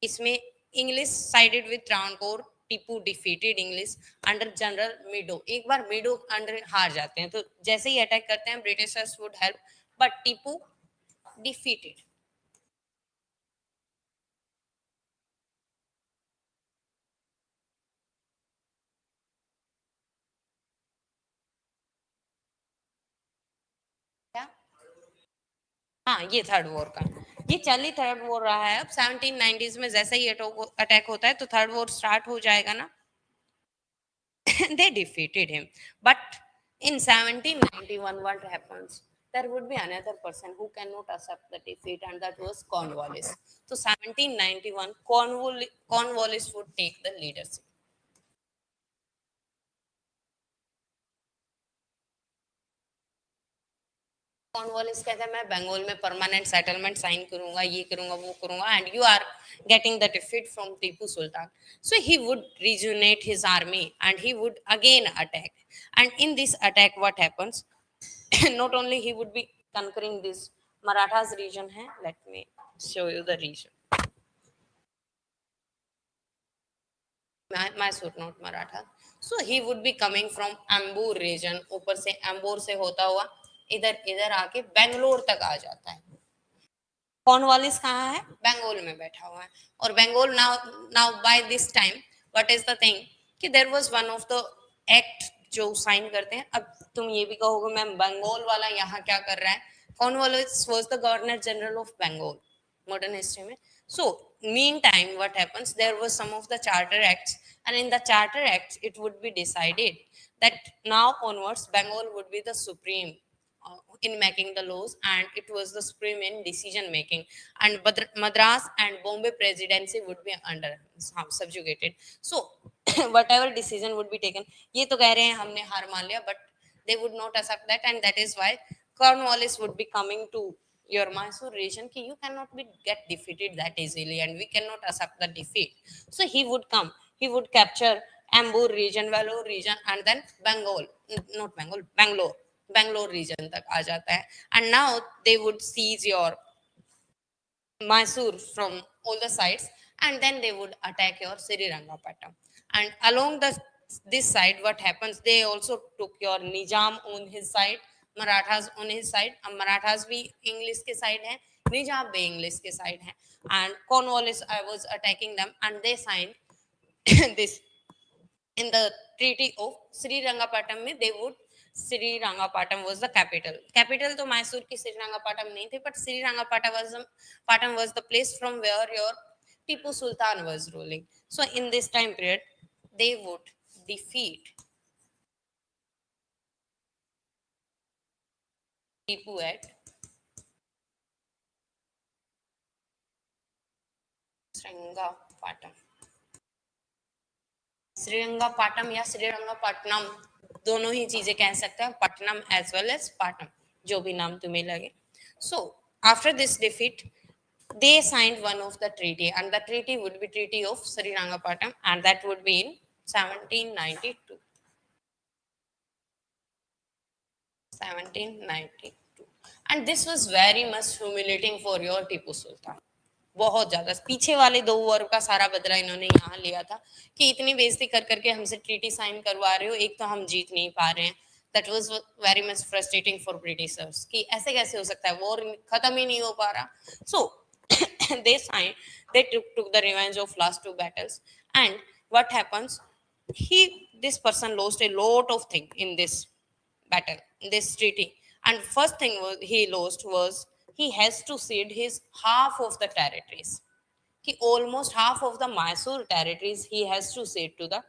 इसमें English sided with Travancore. Tipu defeated English under general मीडो. एक बार मीडो under हार जाते हैं, तो जैसे ही अटैक करते हैं Britishers would help, but Tipu defeated. क्या? हाँ, ये थर्ड वॉर का, ये चल ही थर्ड वॉर रहा है. अब 1790s में जैसे ही अटैक होता है तो थर्ड वॉर स्टार्ट हो जाएगा ना. They defeated him. But in 1791, what happens? There would be another person who cannot accept the defeat, and that was Cornwallis. So 1791, Cornwallis would take the leadership. Cornwallis कहता है मैं बंगाल में permanent settlement sign करूंगा, ये करूंगा, वो करूंगा, and you are getting the defeat from Tipu Sultan. So he would rejuvenate his army and he would again attack. And in this attack, what happens? Not only he would be conquering this Marathas region hai, let me show you the region. Mysore, not Maratha. So he would be coming from Ambur region. ऊपर से Ambur से होता हुआ इधर इधर आके बेंगलोर तक आ जाता है. कॉर्नवालिस कहाँ है? बंगाल में बैठा हुआ है. और Bengal now now by this time what is the thing कि there was one of the act जो साइन करते हैं. अब तुम ये भी कहोगे मैम बंगाल वाला यहाँ क्या कर रहा है? Cornwallis was the governor general of Bengal modern history में. So meantime what happens, there was some of the charter acts, and in the charter acts it would be decided that now onwards Bengal would be the supreme in making the laws, and it was the supreme in decision making, and Madras and Bombay presidency would be under subjugated. So whatever decision would be taken, ये तो कह रहे हैं हमने हार मान लिया, but they would not accept that, and that is why Cornwallis would be coming to your Mysore region ki you cannot be get defeated that easily, and we cannot accept the defeat. So he would come, he would capture Ambur region, Vellore region, and then Bengal, not Bengal, Bangalore region tak aa jata hai. And now they would seize your Mysore from all the sides, and then they would attack your Srirangapattam. And along this side, what happens? They also took your Nizam on his side, Marathas on his side. Marathas भी English के side है, Nizam भी English के side है. And Cornwallis I was attacking them, and they signed this in the treaty of Srirangapattam में. They would Srirangapattam was the capital. Capital तो मैसूर की Srirangapattam नहीं थी, but Srirangapattam was the place from where your Tipu Sultan was ruling. So in this time period, they would defeat Tipu at Srirangapattam. श्रीरंगापाटम या श्रीरंगापट्टनम दोनों ही चीजें कह सकते हैं, पट्टनम एज वेल एज पाटम, जो भी नाम तुम्हें लगे. So after this defeat they signed one of the treaty, and the treaty would be Treaty of Srirangapattam, and that would be in 1792. 1792. And this was very much humiliating for your Tipu Sultan. बहुत ज्यादा. पीछे वाले 2 war का सारा बदला इन्होंने यहाँ लिया था कि इतनी बेइज्जती कर करके हमसे ट्रीटी साइन करवा रहे हो, एक तो हम जीत नहीं पा रहे हैं. That was very much frustrating for Britishers कि ऐसे कैसे हो सकता है, वॉर खत्म ही नहीं हो पा रहा. सो they signed, they took the revenge of last 2 battles. And what happens, this person lost a lot of things in this battle, in this treaty. And first thing he lost was he has to cede his half of the territories. कि almost half of the Mysore territories he has to cede to the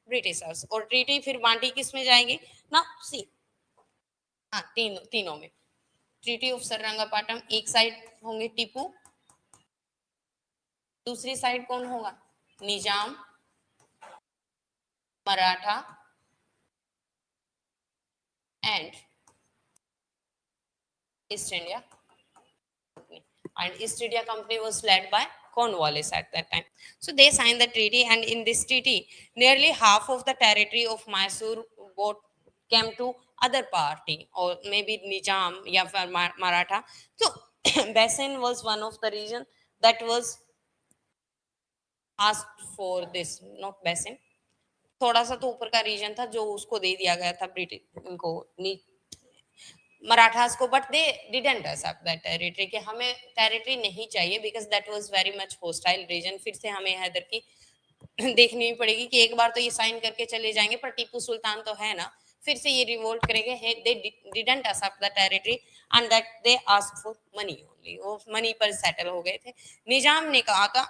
Britishers. और treaty फिर बांटी किस में जाएगी ना, सी हाँ तीनों में। ट्रीटी ऑफ सरंगापाटम एक साइड होंगे टीपू, दूसरी साइड कौन होगा, Nizam, Maratha and East India company. And East India Company was led by Cornwallis at that time. So they signed the treaty, and in this treaty, nearly half of the territory of Mysore came to other party, or maybe Nizam या फिर Maratha. So Basin was one of the region that was asked for this, not Basin. थोड़ा सा तो ऊपर का reason था जो उसको दे दिया गया था ब्रिटिश इनको मराठास को, but they didn't accept that territory कि हमें टेरिटरी नहीं चाहिए because that was very much hostile region. फिर से हमें हैदर की देखनी भी पड़ेगी कि एक बार तो ये साइन करके चले जाएंगे पर टीपू सुल्तान तो है ना, फिर से ये रिवोल्ट करेंगे। They didn't accept the territory and that they asked for money only, वो मनी पर सेटल हो गए थे। निजाम ने कहा था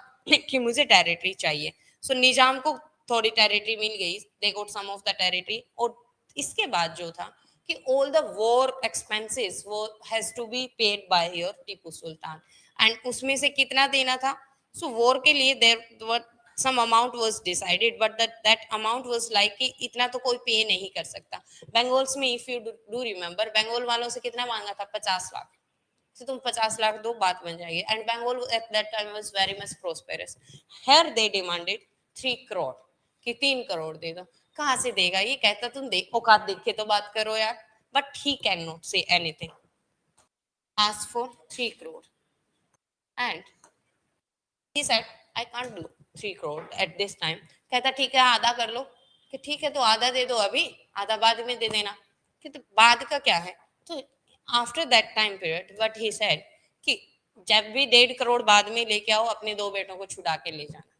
कि मुझे टेरिटरी चाहिए, सो निजाम को थोड़ी टेरिटरी मिल गई, दे गोट सम ऑफ द टेरिटरी। और इसके बाद जो था कि all the war expenses वो has to be paid by your Tipu Sultan, and उसमें से कितना देना था, so war के लिए there were some amount was decided, but that amount was like कि इतना तो कोई पे नहीं कर सकता। बंगाल्स में if you do remember, Bengal वालों से कितना मांगा था, 50 लाख, तो तुम 50 लाख दो बात बन जाएगी। And Bengal at that time was very much prosperous, here they demanded 3 crore कि 3 करोड़ दे दो। कहाँ से देगा ये, कहता तुम देख औकात देख के तो बात करो यार, but he can not say anything, ask for 3 crore and he said I can't do 3 crore at this time। कहता ठीक है आधा कर लो, कि ठीक है तो आधा दे दो अभी, आधा बाद में दे देना, कि तो बाद का क्या है। तो after that time period what he said कि जब भी 1.5 करोड़ बाद में लेके आओ अपने 2 बेटों को छुड़ा के ले जाना,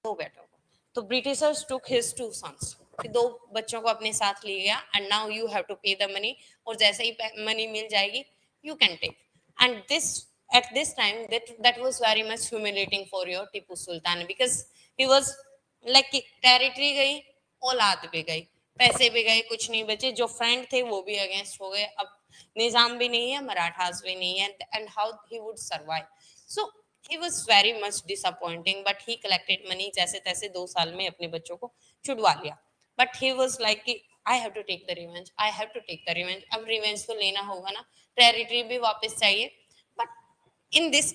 2 बेटों को। तो ब्रिटिशर्स टुक हिज 2 सन्स, कि 2 बच्चों को अपने साथ ले गया, and now you have to pay the money, और जैसे ही मनी मिल जाएगी you can take. And this at this time that was very much humiliating for your Tipu Sultan because he was like territory गई, औलाद भी गई, पैसे भी गए, कुछ नहीं बचे, जो फ्रेंड थे वो भी अगेंस्ट हो गए, अब निजाम भी नहीं है, मराठास भी नहीं है, and how he would survive. So he was very much disappointing but he collected money, जैसे तैसे 2 साल में अपने बच्चों को छुड़वा लिया। but he was like कि I have to take the revenge, I have to take the revenge, अब रिवेंज तो लेना होगा ना, टेरिटरी भी वापस चाहिए। but in this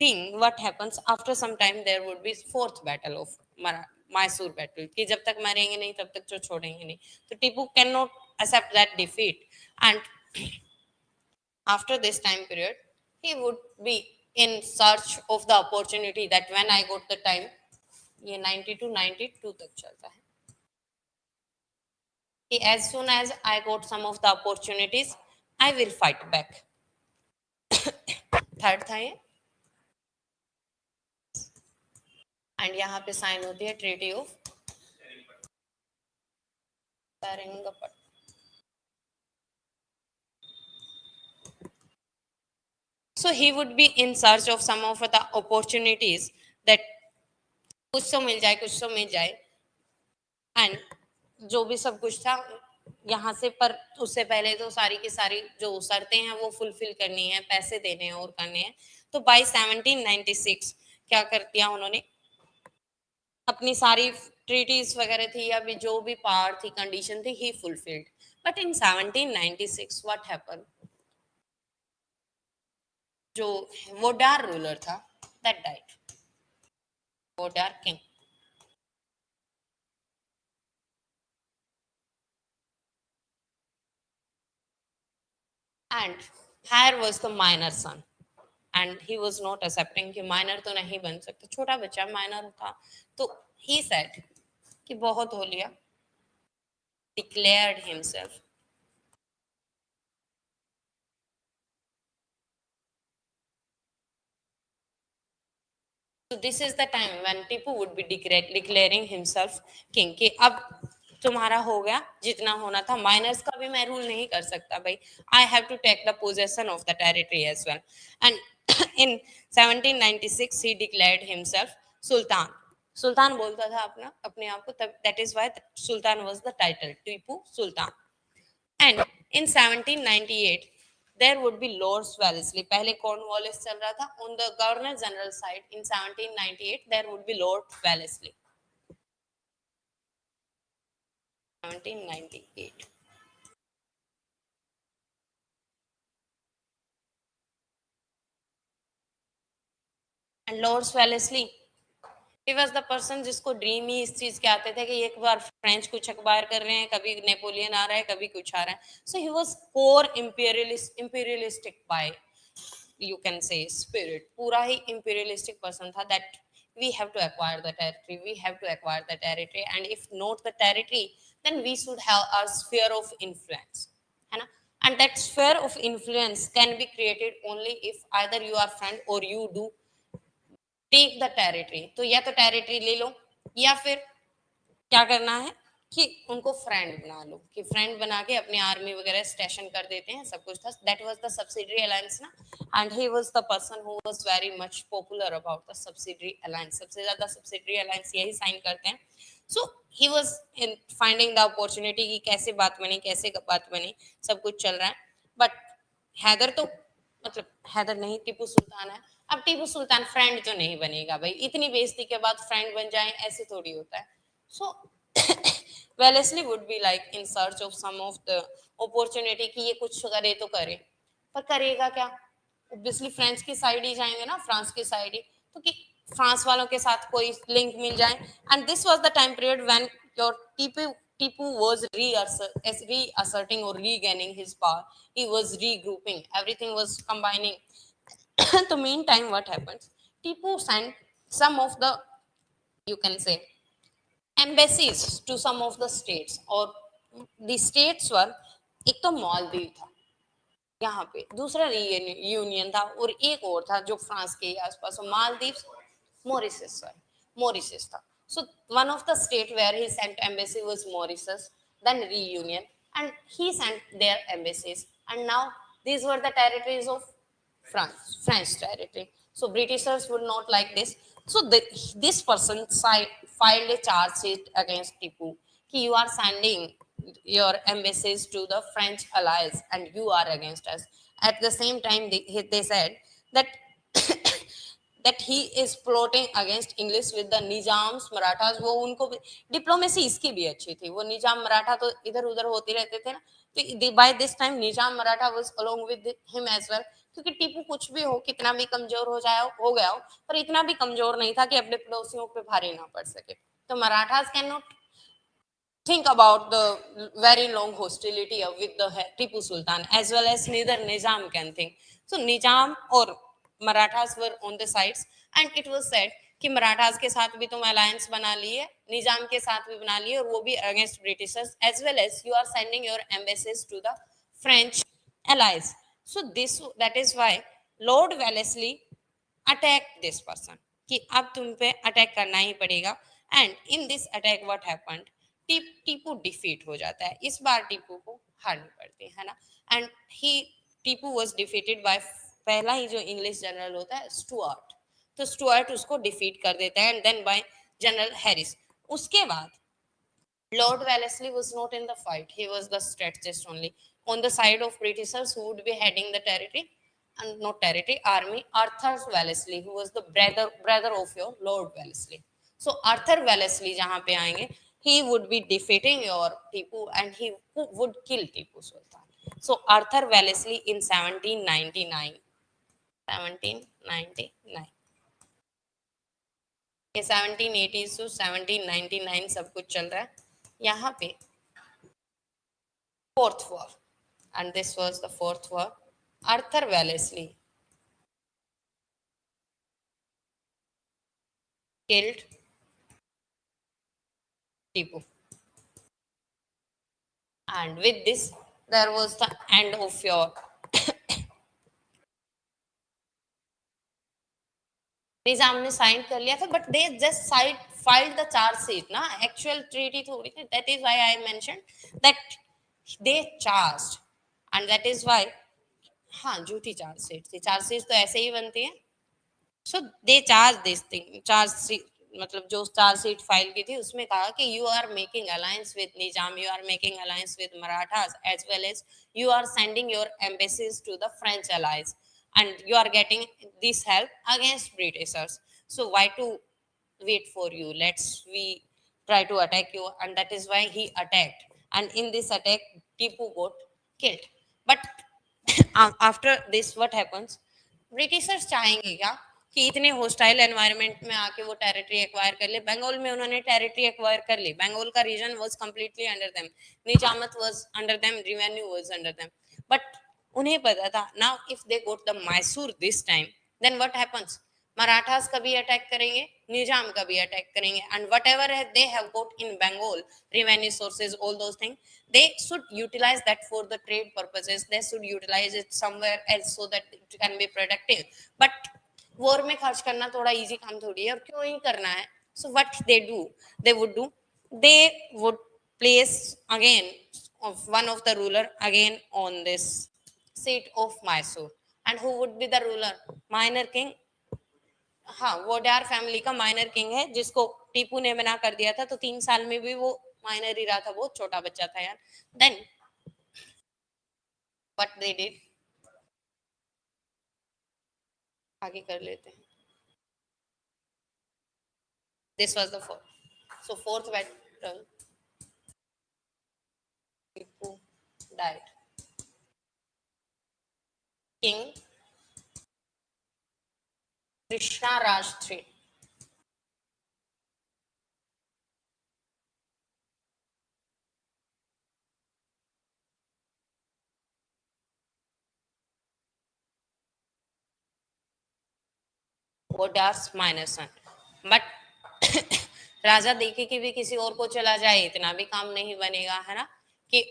thing what happens after some time there would be fourth battle of Mysore battle कि जब तक मरेंगे नहीं तब तक जो छोड़ेंगे नहीं। तो Tipu can not accept that defeat, and after this time period he would be in search of the opportunity that when I got the time, ये 90 to 92 तक चलता है कि as soon as I got some of the opportunities I will fight back। Third था ये, एंड यहाँ पे साइन होती है treaty of Seringapatam. So he would be in search of some of the opportunities that कुछ तो मिल जाए, कुछ तो मिल जाए, एंड जो भी सब कुछ था यहाँ से, पर उससे पहले तो सारी की सारी जो शर्तें हैं वो फुलफिल करनी है, पैसे देने हैं और करने हैं। तो बाय 1796 क्या कर दिया उन्होंने, अपनी सारी ट्रीटीज वगैरह थी या भी जो भी पावर थी, कंडीशन थी, he fulfilled. But in 1796 what happen, जो वोडार रूलर था that died, Wodeyar king, and heir was the minor son, and he was not accepting कि माइनर तो नहीं बन सकता, छोटा बच्चा माइनर था। तो ही सेड कि बहुत हो लिया, declared himself So this is the time when Tipu would be declaring himself king कि अब तुम्हारा हो गया जितना होना था, माइनर्स का भी मैं रूल नहीं कर सकता भाई, I have to take the possession of the territory as well. And in 1796 he declared himself sultan. सुल्तान बोलता था अपना अपने आप को, तब that is why Sultan was the title, Tipu Sultan. And in 1798 there would be Lords Wellesley. पहले Cornwallis चल रहा था. On the Governor General side in 1798 there would be Lord Wellesley. 1798. And Lords Wellesley, he was the person जिसको dream ही इस चीज के आते थे कि एक बार फ्रेंच कुछ अखबार कर रहे हैं, कभी नेपोलियन आ रहा है, कभी कुछ आ रहा है. So he was core imperialistic by, you can say, spirit. पूरा ही imperialistic person था that we have to acquire the territory, we have to acquire the territory, and if not the territory then we should have our sphere of influence, है ना. And that sphere of influence can be created only if either you are friend or you do take the territory. तो या तो territory ले लो या फिर क्या करना है कि उनको फ्रेंड बना लो, कि फ्रेंड बना के अपनी आर्मी वगैरह स्टेशन कर देते हैं, सब कुछ था. That was the subsidiary alliance ना. And he was the person who was very much popular about the subsidiary alliance. सबसे ज्यादा सब्सिडरी अलायंस यही साइन करते हैं. So he was in finding the opportunity कि कैसे बात बनी, कैसे बात बनी, सब कुछ चल रहा है. बट हैदर तो मतलब हैदर नहीं, टीपू सुल्तान है. अब टीपू सुल्तान फ्रेंड तो नहीं बनेगा भाई, इतनी बेइज्जती के बाद फ्रेंड बन जाए ऐसे थोड़ी होता है. सो Wellesley would be like in search of some of the opportunity कि ये कुछ करे तो करे, पर करेगा क्या. ऑब्वियसली फ्रेंच की साइड ही जाएंगे ना, फ्रांस की साइड ही, तो कि फ्रांस वालों के साथ कोई लिंक मिल जाए. And this was the time period when your Tipu was reasserting or regaining his power. He was regrouping. Everything was combining. So meantime, what happens? Tipu sent some of the, you can say, embassies to some of the states. और the states were, एक तो मालदीव था यहाँ पे, दूसरा union था, और एक और था जो फ्रांस के आसपास. मालदीव, मॉरिशस, सॉरी, मॉरिशस था. So one of the state where he sent embassy was Mauritius, then reunion, and he sent their embassies. And now these were the territories of France, French territory. So Britishers would not like this. So this person filed a charge sheet against Tipu. Ki you are sending your embassies to the French allies and you are against us. At the same time, they said that that he is plotting against English with the Nizams, Marathas. वो उनको diplomacy इसकी भी अच्छी थी. वो निजाम मराठा तो इधर उधर होते रहते थे ना. तो by this time Nizam Maratha was along with him as well. क्योंकि टीपू कुछ भी हो, कितना भी कमजोर हो गया हो, पर इतना भी कमजोर नहीं था कि अपने पड़ोसियों पे भारी ना पड़ सके. तो Marathas can not think about the very long hostility with the Tipu Sultan, as well as neither Nizam can think. So Nizam or Marathas were on the sides, and it was said कि मराठास के साथ भी तुम alliance बना लिए, निजाम के साथ भी बना लिए, और वो भी against Britishers, as well as you are sending your embassies to the French allies. So this, that is why Lord Wellesley attacked this person कि अब तुम पे अटैक करना ही पड़ेगा. And in this attack what happened, Tipu defeat हो जाता है. इस बार टीपू को हारनी पड़ती है ना. And he Tipu was defeated by, पहला ही जो इंग्लिश जनरल होता है स्टुअर्ट, तो स्टुअर्ट उसको डिफीट कर देता है. And then by general Harris. उसके बाद Lord Wellesley was not in the fight. He was the strategist only. On the side of Britishers who would be heading the territory, and not territory, army, Arthur Wellesley, who was the brother of your Lord Wellesley. So Arthur Wellesley जहाँ पे आएंगे, he would be defeating your Tipu and he would kill Tipu Sultan. So Arthur Wellesley in 1799. 1799. ये 1780 to 1799 सब कुछ चल रहा है यहाँ पे. Fourth war, and this was the fourth war. Arthur Wellesley killed Tipu, and with this there was the end of your निजाम ने sign कर लिया था, but they just side filed the chargesheet ना, एक्चुअल ट्रीटी थोड़ी थी. That is why I mention that they charged, and that is why. हाँ, झूठी chargesheet थी, चार्जशीट तो ऐसे ही बनती है. So they charge this thing, charge मतलब जो चार्जशीट फाइल की थी उसमें कहा कि you are making alliance with Nizam, you are making alliance with Marathas, as well as you are sending your embassies to the French allies, and you are getting this help against britishers. So why to wait for you, let's we try to attack you. And that is why he attacked, and in this attack Tipu got killed. But after this what happens, Britishers चाहेंगे क्या कि इतने hostile environment में आके वो territory acquire कर ले. बंगाल में उन्होंने टेरिटरी एक्वायर कर ली, बंगाल का region was completely under them, निजामत was under them, revenue was under them. But उन्हें पता था now if they got the Mysore this time, then what happens, Marathas का भी अटैक करेंगे, निजाम का भी अटैक करेंगे, and whatever they have got in Bengal, revenue sources, all those thing, they should utilize that for the trade purposes, they should utilize it somewhere else so that it can be productive. But war में खर्च करना थोड़ा easy काम थोड़ी है, और क्यों ही करना है. So what they do, they would place again of one of the ruler again on this seat of Mysore. And who would be the ruler? Minor king. हाँ, वोडार फैमिली का माइनर किंग है, जिसको टीपू ने मना कर दिया था, तो 3 साल में भी वो माइनर ही रहा था, बहुत छोटा बच्चा था यार. देन व्हाट दे डिड, आगे कर लेते हैं. This was the fourth. So fourth battle, Tipu died. King Krishna Raj three. Wodeyars minor son. But राजा देखे कि भी किसी और को चला जाए, इतना भी काम नहीं बनेगा, है ना, कि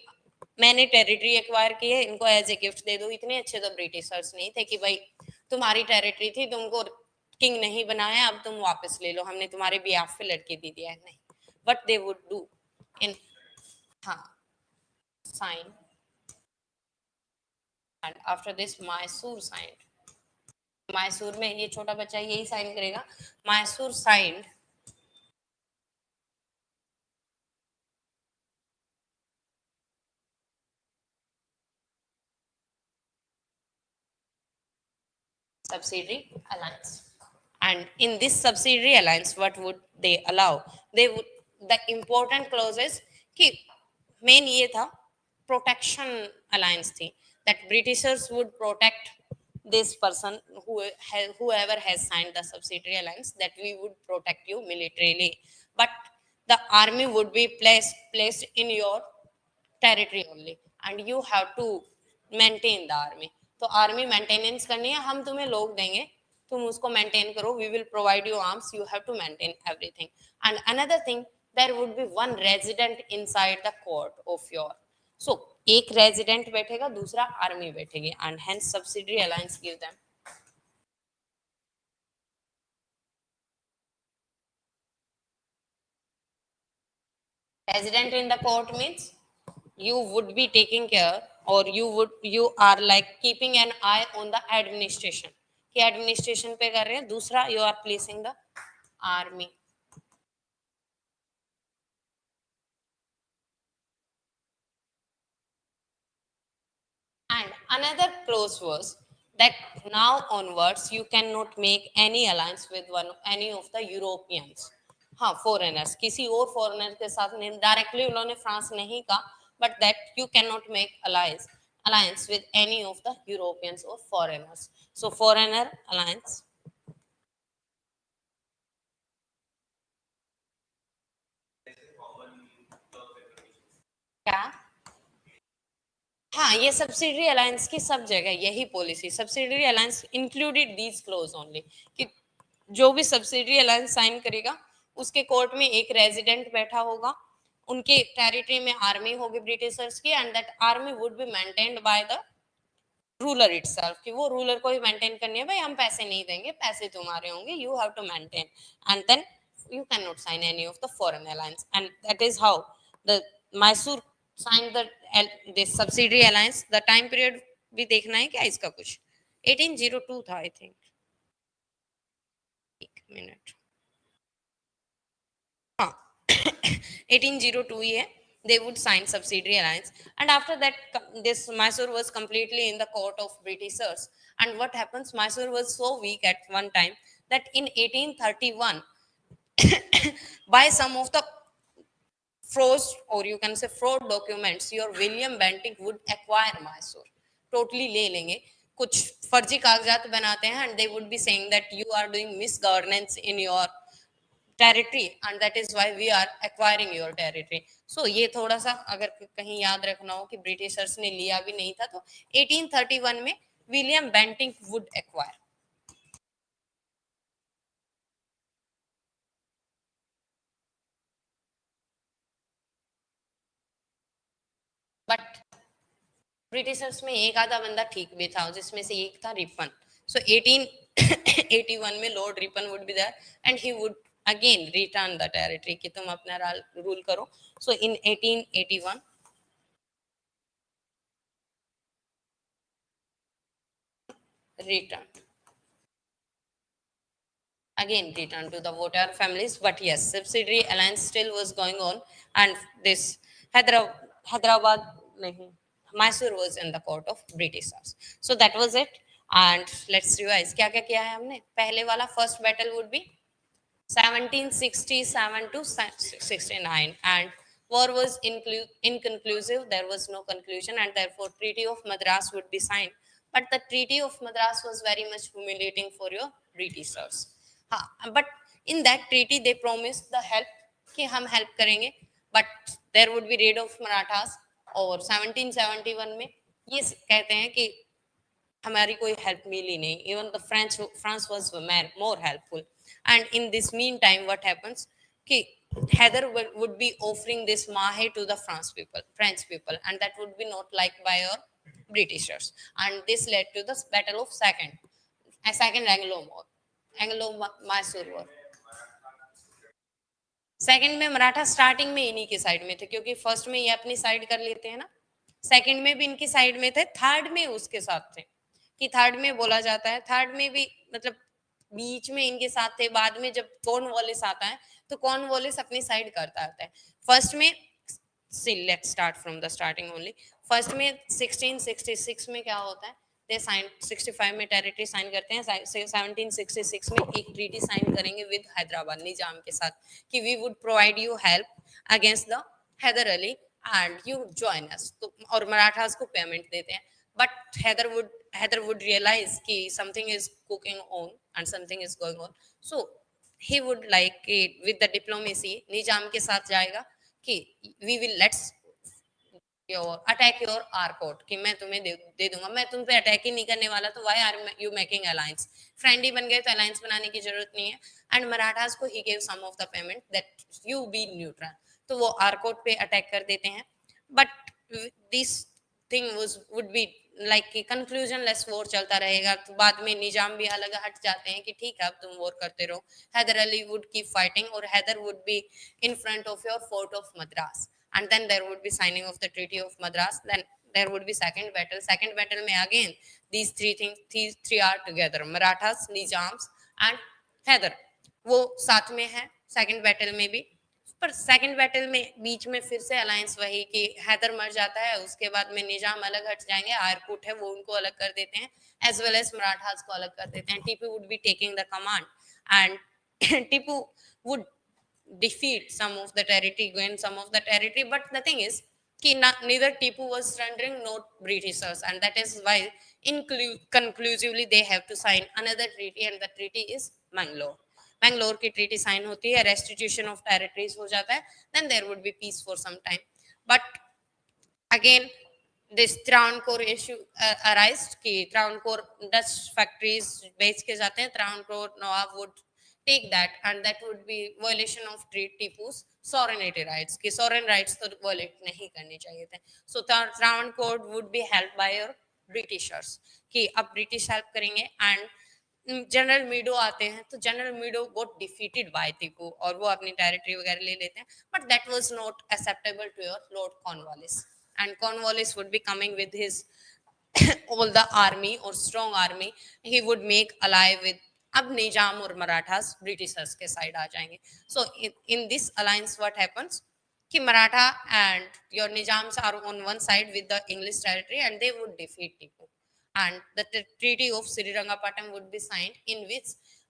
मैंने टेरिटरी एक्वायर की है, इनको एज ए गिफ्ट दे दो. इतने अच्छे तो ब्रिटिशर्स नहीं थे कि भाई तुम्हारी टेरिटरी थी, तुमको किंग नहीं बनाया, अब तुम वापस ले लो, हमने तुम्हारे बिहाफ पे लड़की दे दिया है. नहीं, what they would do in, हाँ, sign, and after this Mysore sign. Mysore में ये छोटा बच्चा यही साइन करेगा. Mysore sign subsidiary alliance. And in this subsidiary alliance, what would they allow? They would, the important clauses कि main ये था, protection alliance थी, that Britishers would protect this person whoever has signed the subsidiary alliance, that we would protect you militarily, but the army would be placed in your territory only, and you have to maintain the army. तो army maintenance करनी है, हम तुम्हें लोग देंगे, तुम उसको maintain करो, we will provide you arms, you have to maintain everything. And another thing, there would be one resident inside the court of your. सो एक रेजिडेंट बैठेगा, दूसरा आर्मी बैठेगी, and hence subsidiary alliance give them. Resident in the court means you would be taking care, or you are like keeping an eye on the administration, कि administration पे कर रहे हैं. दूसरा, you are placing the army. And another clause was that now onwards you cannot make any alliance with any of the Europeans. हाँ, foreigners, किसी और foreigner के साथ नहीं, directly उन्होंने फ्रांस नहीं कहा, but that you cannot make alliance with any of the Europeans or foreigners. So foreigner alliance. क्या? हाँ, ये सब्सिडरी अलायंस की सब जगह यही policy, subsidiary alliance included these close only, कि जो भी सब्सिडरी अलायंस साइन करेगा उसके कोर्ट में एक रेजिडेंट बैठा होगा, उनके टेरिटरी में आर्मी होगी ब्रिटिशर्स की, and that army would be maintained by the ruler itself कि वो रूलर को ही मेंटेन करनी है, भाई हम पैसे नहीं देंगे, पैसे तुम्हारे होंगे, you have to maintain, and then you cannot sign any of the foreign alliance, and that is how the Mysore signed the this subsidiary alliance. The time period भी देखना है क्या इसका कुछ 1802 था आई थिंक, एक मिनट, हाँ 1802 ही है, they would sign subsidiary alliance, and after that this Mysore was completely in the court of Britishers. And what happens, Mysore was so weak at one time that in 1831 by some of the froze, or you can say fraud documents, your William Bentinck would acquire Mysore, totally ले लेंगे, कुछ फर्जी कागजात बनाते हैं, and they would be saying that you are doing misgovernance in your territory and that is why we are acquiring your territory. So ये थोड़ा सा अगर कहीं याद रखना हो कि ब्रिटिशर्स ने लिया भी नहीं था, तो 1831 में William Bentinck would acquire. But Britishers में एक आधा बंदा ठीक भी था, जिसमें से एक था रिपन. सो 1881 में lord Ripon would be there and he would again return the territory कि तुम अपना रूल करो. So in 1881 return again return to the whatever families, but yes, subsidiary alliance still was going on, and this Hyderabad nahi, Mysore was in the court of Britishers. So that was it, and let's revise क्या क्या किया है हमने. पहले वाला first battle would be 1767 to 69, and war was inconclusive, there was no conclusion, and therefore Treaty of Madras would be signed. But the Treaty of Madras was very much humiliating for your Britishers. But in that treaty they promised the help कि हम help करेंगे, but there would be raid of Marathas. और 1771 में ये कहते हैं कि हमारी कोई हेल्प मिली नहीं. Even the France was more helpful. And in this mean time what happens कि Heather would be offering this mahe to the French people, and that would be not liked by your Britishers, and this led to the Battle of Second Anglo-Mysore War. Second में Maratha starting में इन्हीं के side में थे, क्योंकि first में ये अपनी साइड कर लेते हैं ना, सेकंड में भी इनकी साइड में थे, थर्ड में उसके साथ थे. कि थर्ड में बोला जाता है, थर्ड में भी मतलब बीच में इनके साथ थे. बाद में जब कॉर्नवालिस आता है तो कॉर्नवालिस अपनी साइड करता आता है. फर्स्ट में let's start from the starting only. First में 1666 में क्या होता है, दे साइन 65 में टेरिटरी साइन करते हैं. 1766 में एक ट्रीटी साइन करेंगे विद हैदराबाद निजाम के साथ कि we would provide you help against the Hyder Ali and you join us. तो और मराठास को पेमेंट देते हैं. बट हैदर वुड रियलाइज कि something is cooking on and something is going on. So he would like with the diplomacy Nizam के साथ जाएगा कि we will let's attack your Arcot, कि मैं तुम्हें दे दूंगा, मैं तुम पे अटैक ही नहीं करने वाला, तो why are you making alliance. Friendly बन गए तो अलायंस बनाने की जरूरत नहीं है. एंड मराठास को he gave some of the payment that you be neutral. तो वो आर कोर्ट पे अटैक कर देते हैं. But this thing would be like conclusion less war चलता रहेगा. तो बाद में निजाम भी अलग हट जाते हैं कि ठीक है अब तुम वॉर करते रहो. Hyder Ali would keep fighting और Hyder would be in front of your fort of Madras, and then there would be signing of the Treaty of Madras. Then there would be second battle mein again these three are together, Marathas, Nizams and Hyder. वो साथ में है second battle में भी. पर second battle में बीच में फिर से अलायंस वही कि हैदर मर जाता है, उसके बाद में निजाम अलग हट जाएंगे, आयरकुट है वो उनको अलग कर देते हैं, एज वेल एज मराठास को अलग कर देते हैं. Tipu would be taking the command and Tipu would defeat some of the territory, gain some of the territory. But the thing is कि neither Tipu was surrendering nor Britishers, and that is why conclusively they have to sign another treaty, and the treaty is Mangalore की treaty sign होती है, restitution of territories हो जाता है, then there would be peace for some time. But again this Travancore issue arised कि Travancore Dutch factories बेच के जाते हैं, Travancore Nawab would take that, and that would be violation of Tipu's sovereignty rights कि sovereign rights तो violate नहीं करने चाहिए थे. So Travancore would be held by your Britishers कि अब ब्रिटिश हेल्प करेंगे, एंड जनरल मीडो आते हैं, तो general Meadow got defeated by Tipu और वो अपनी टेरिटरी वगैरह ले लेते हैं, but that was not acceptable to your lord Cornwallis, and Cornwallis would be coming with his all the army or strong army, he would make ally with, अब निजाम और मराठास ब्रिटिशर्स के साइड आ जाएंगे. So in this alliance what happens कि Maratha and your nizams are on one side with the English territory and they would defeat Tipu, and the treaty of Srirangapattam would be signed, in which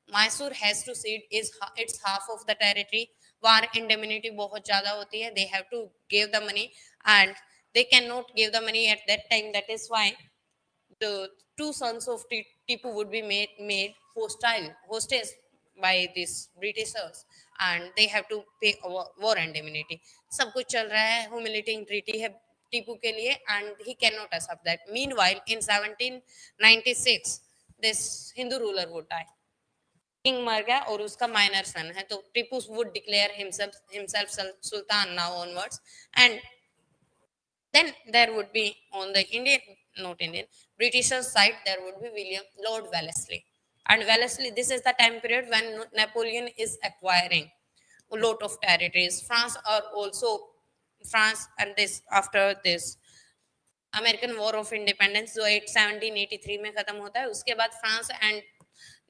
Mysore has to cede its half of the territory. War indemnity बहुत ज़्यादा होती है, they have to give the money, and they cannot give the money at that time. That is why the two sons of Tipu would be made hostage by these Britishers, and they have to pay war indemnity. सब कुछ चल रहा है, humiliating treaty है टीपू के लिए, and he cannot accept that. Meanwhile, in 1796, this Hindu ruler would die. King मर गया और उसका माइनर सन है, तो Tipu would declare himself sultan now onwards, and then there would be on the Indian, not Indian, British side, there would be Lord Wellesley. And Wellesley, this is the time period when Napoleon is acquiring a lot of territories. France and this after this American war of independence जो 1783 में खत्म होता है, उसके बाद France and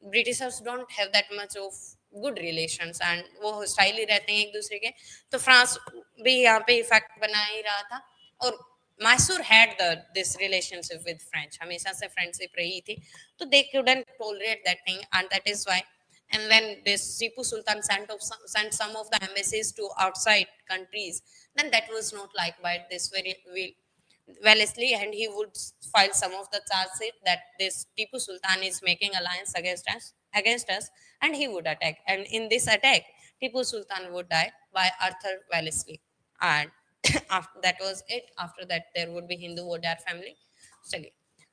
Britishers don't have that much of good relations, and वो hostile ही रहते हैं एक दूसरे के, तो फ्रांस भी यहाँ पे इफेक्ट बना ही रहा था. और Mysore had this relationship with French, हमेशा से फ्रेंडशिप रही थी, तो they couldn't tolerate that thing, and that is why. And when this Tipu Sultan sent some of the embassies to outside countries, then that was not liked by this very Wellesley, and he would file some of the charges that this Tipu Sultan is making alliance against us, and he would attack. And in this attack, Tipu Sultan would die by Arthur Wellesley. And after that was it. After that, there would be Hindu Vodar family.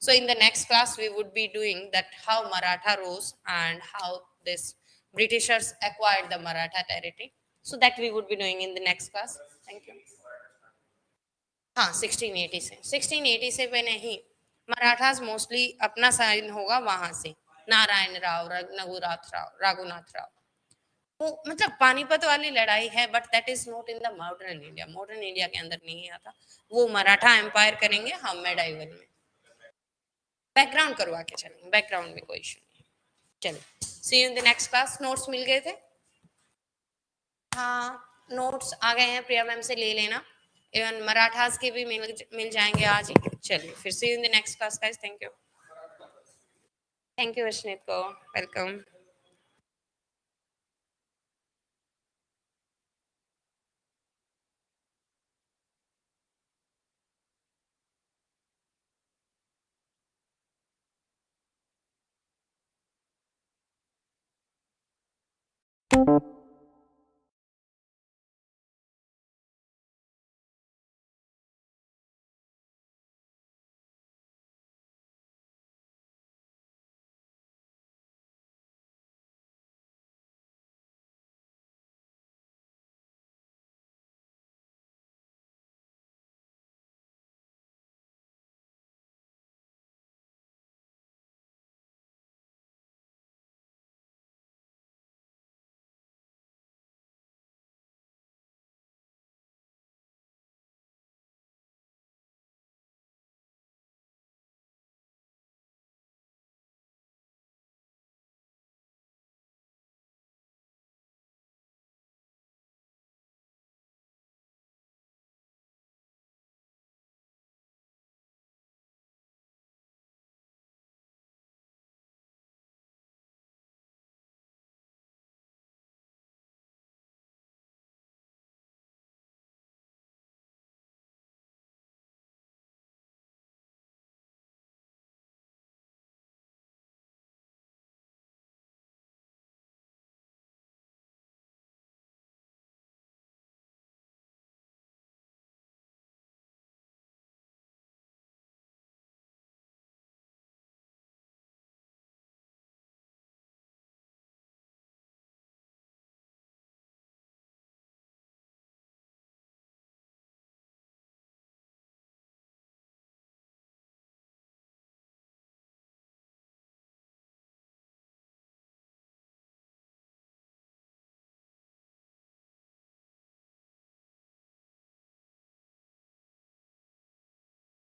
So in the next class, we would be doing that how Maratha rose and how this Britishers acquired the Maratha territory. So that we would be doing in the next class. Thank you. हाँ 1680 से 1680 से पे नहीं, Marathas mostly अपना sign होगा वहां से, नारायण राव, रघुनाथ राव, वो मतलब पानीपत वाली लड़ाई है, but that is not in the modern India, modern India के अंदर नहीं आता, वो मराठा एम्पायर करेंगे हम मेडाइवल में. बैकग्राउंड करवा के चलेंगे, बैकग्राउंड में कोई इशू नहीं. चलिए, see you in the next class. Notes मिल गए थे? हाँ नोट्स आ गए हैं, प्रिया मैम से ले लेना. इवन मराठास के भी मिल जाएंगे आज ही. चलिए फिर see you in the next class guys. Thank you Ashnit को, वेलकम.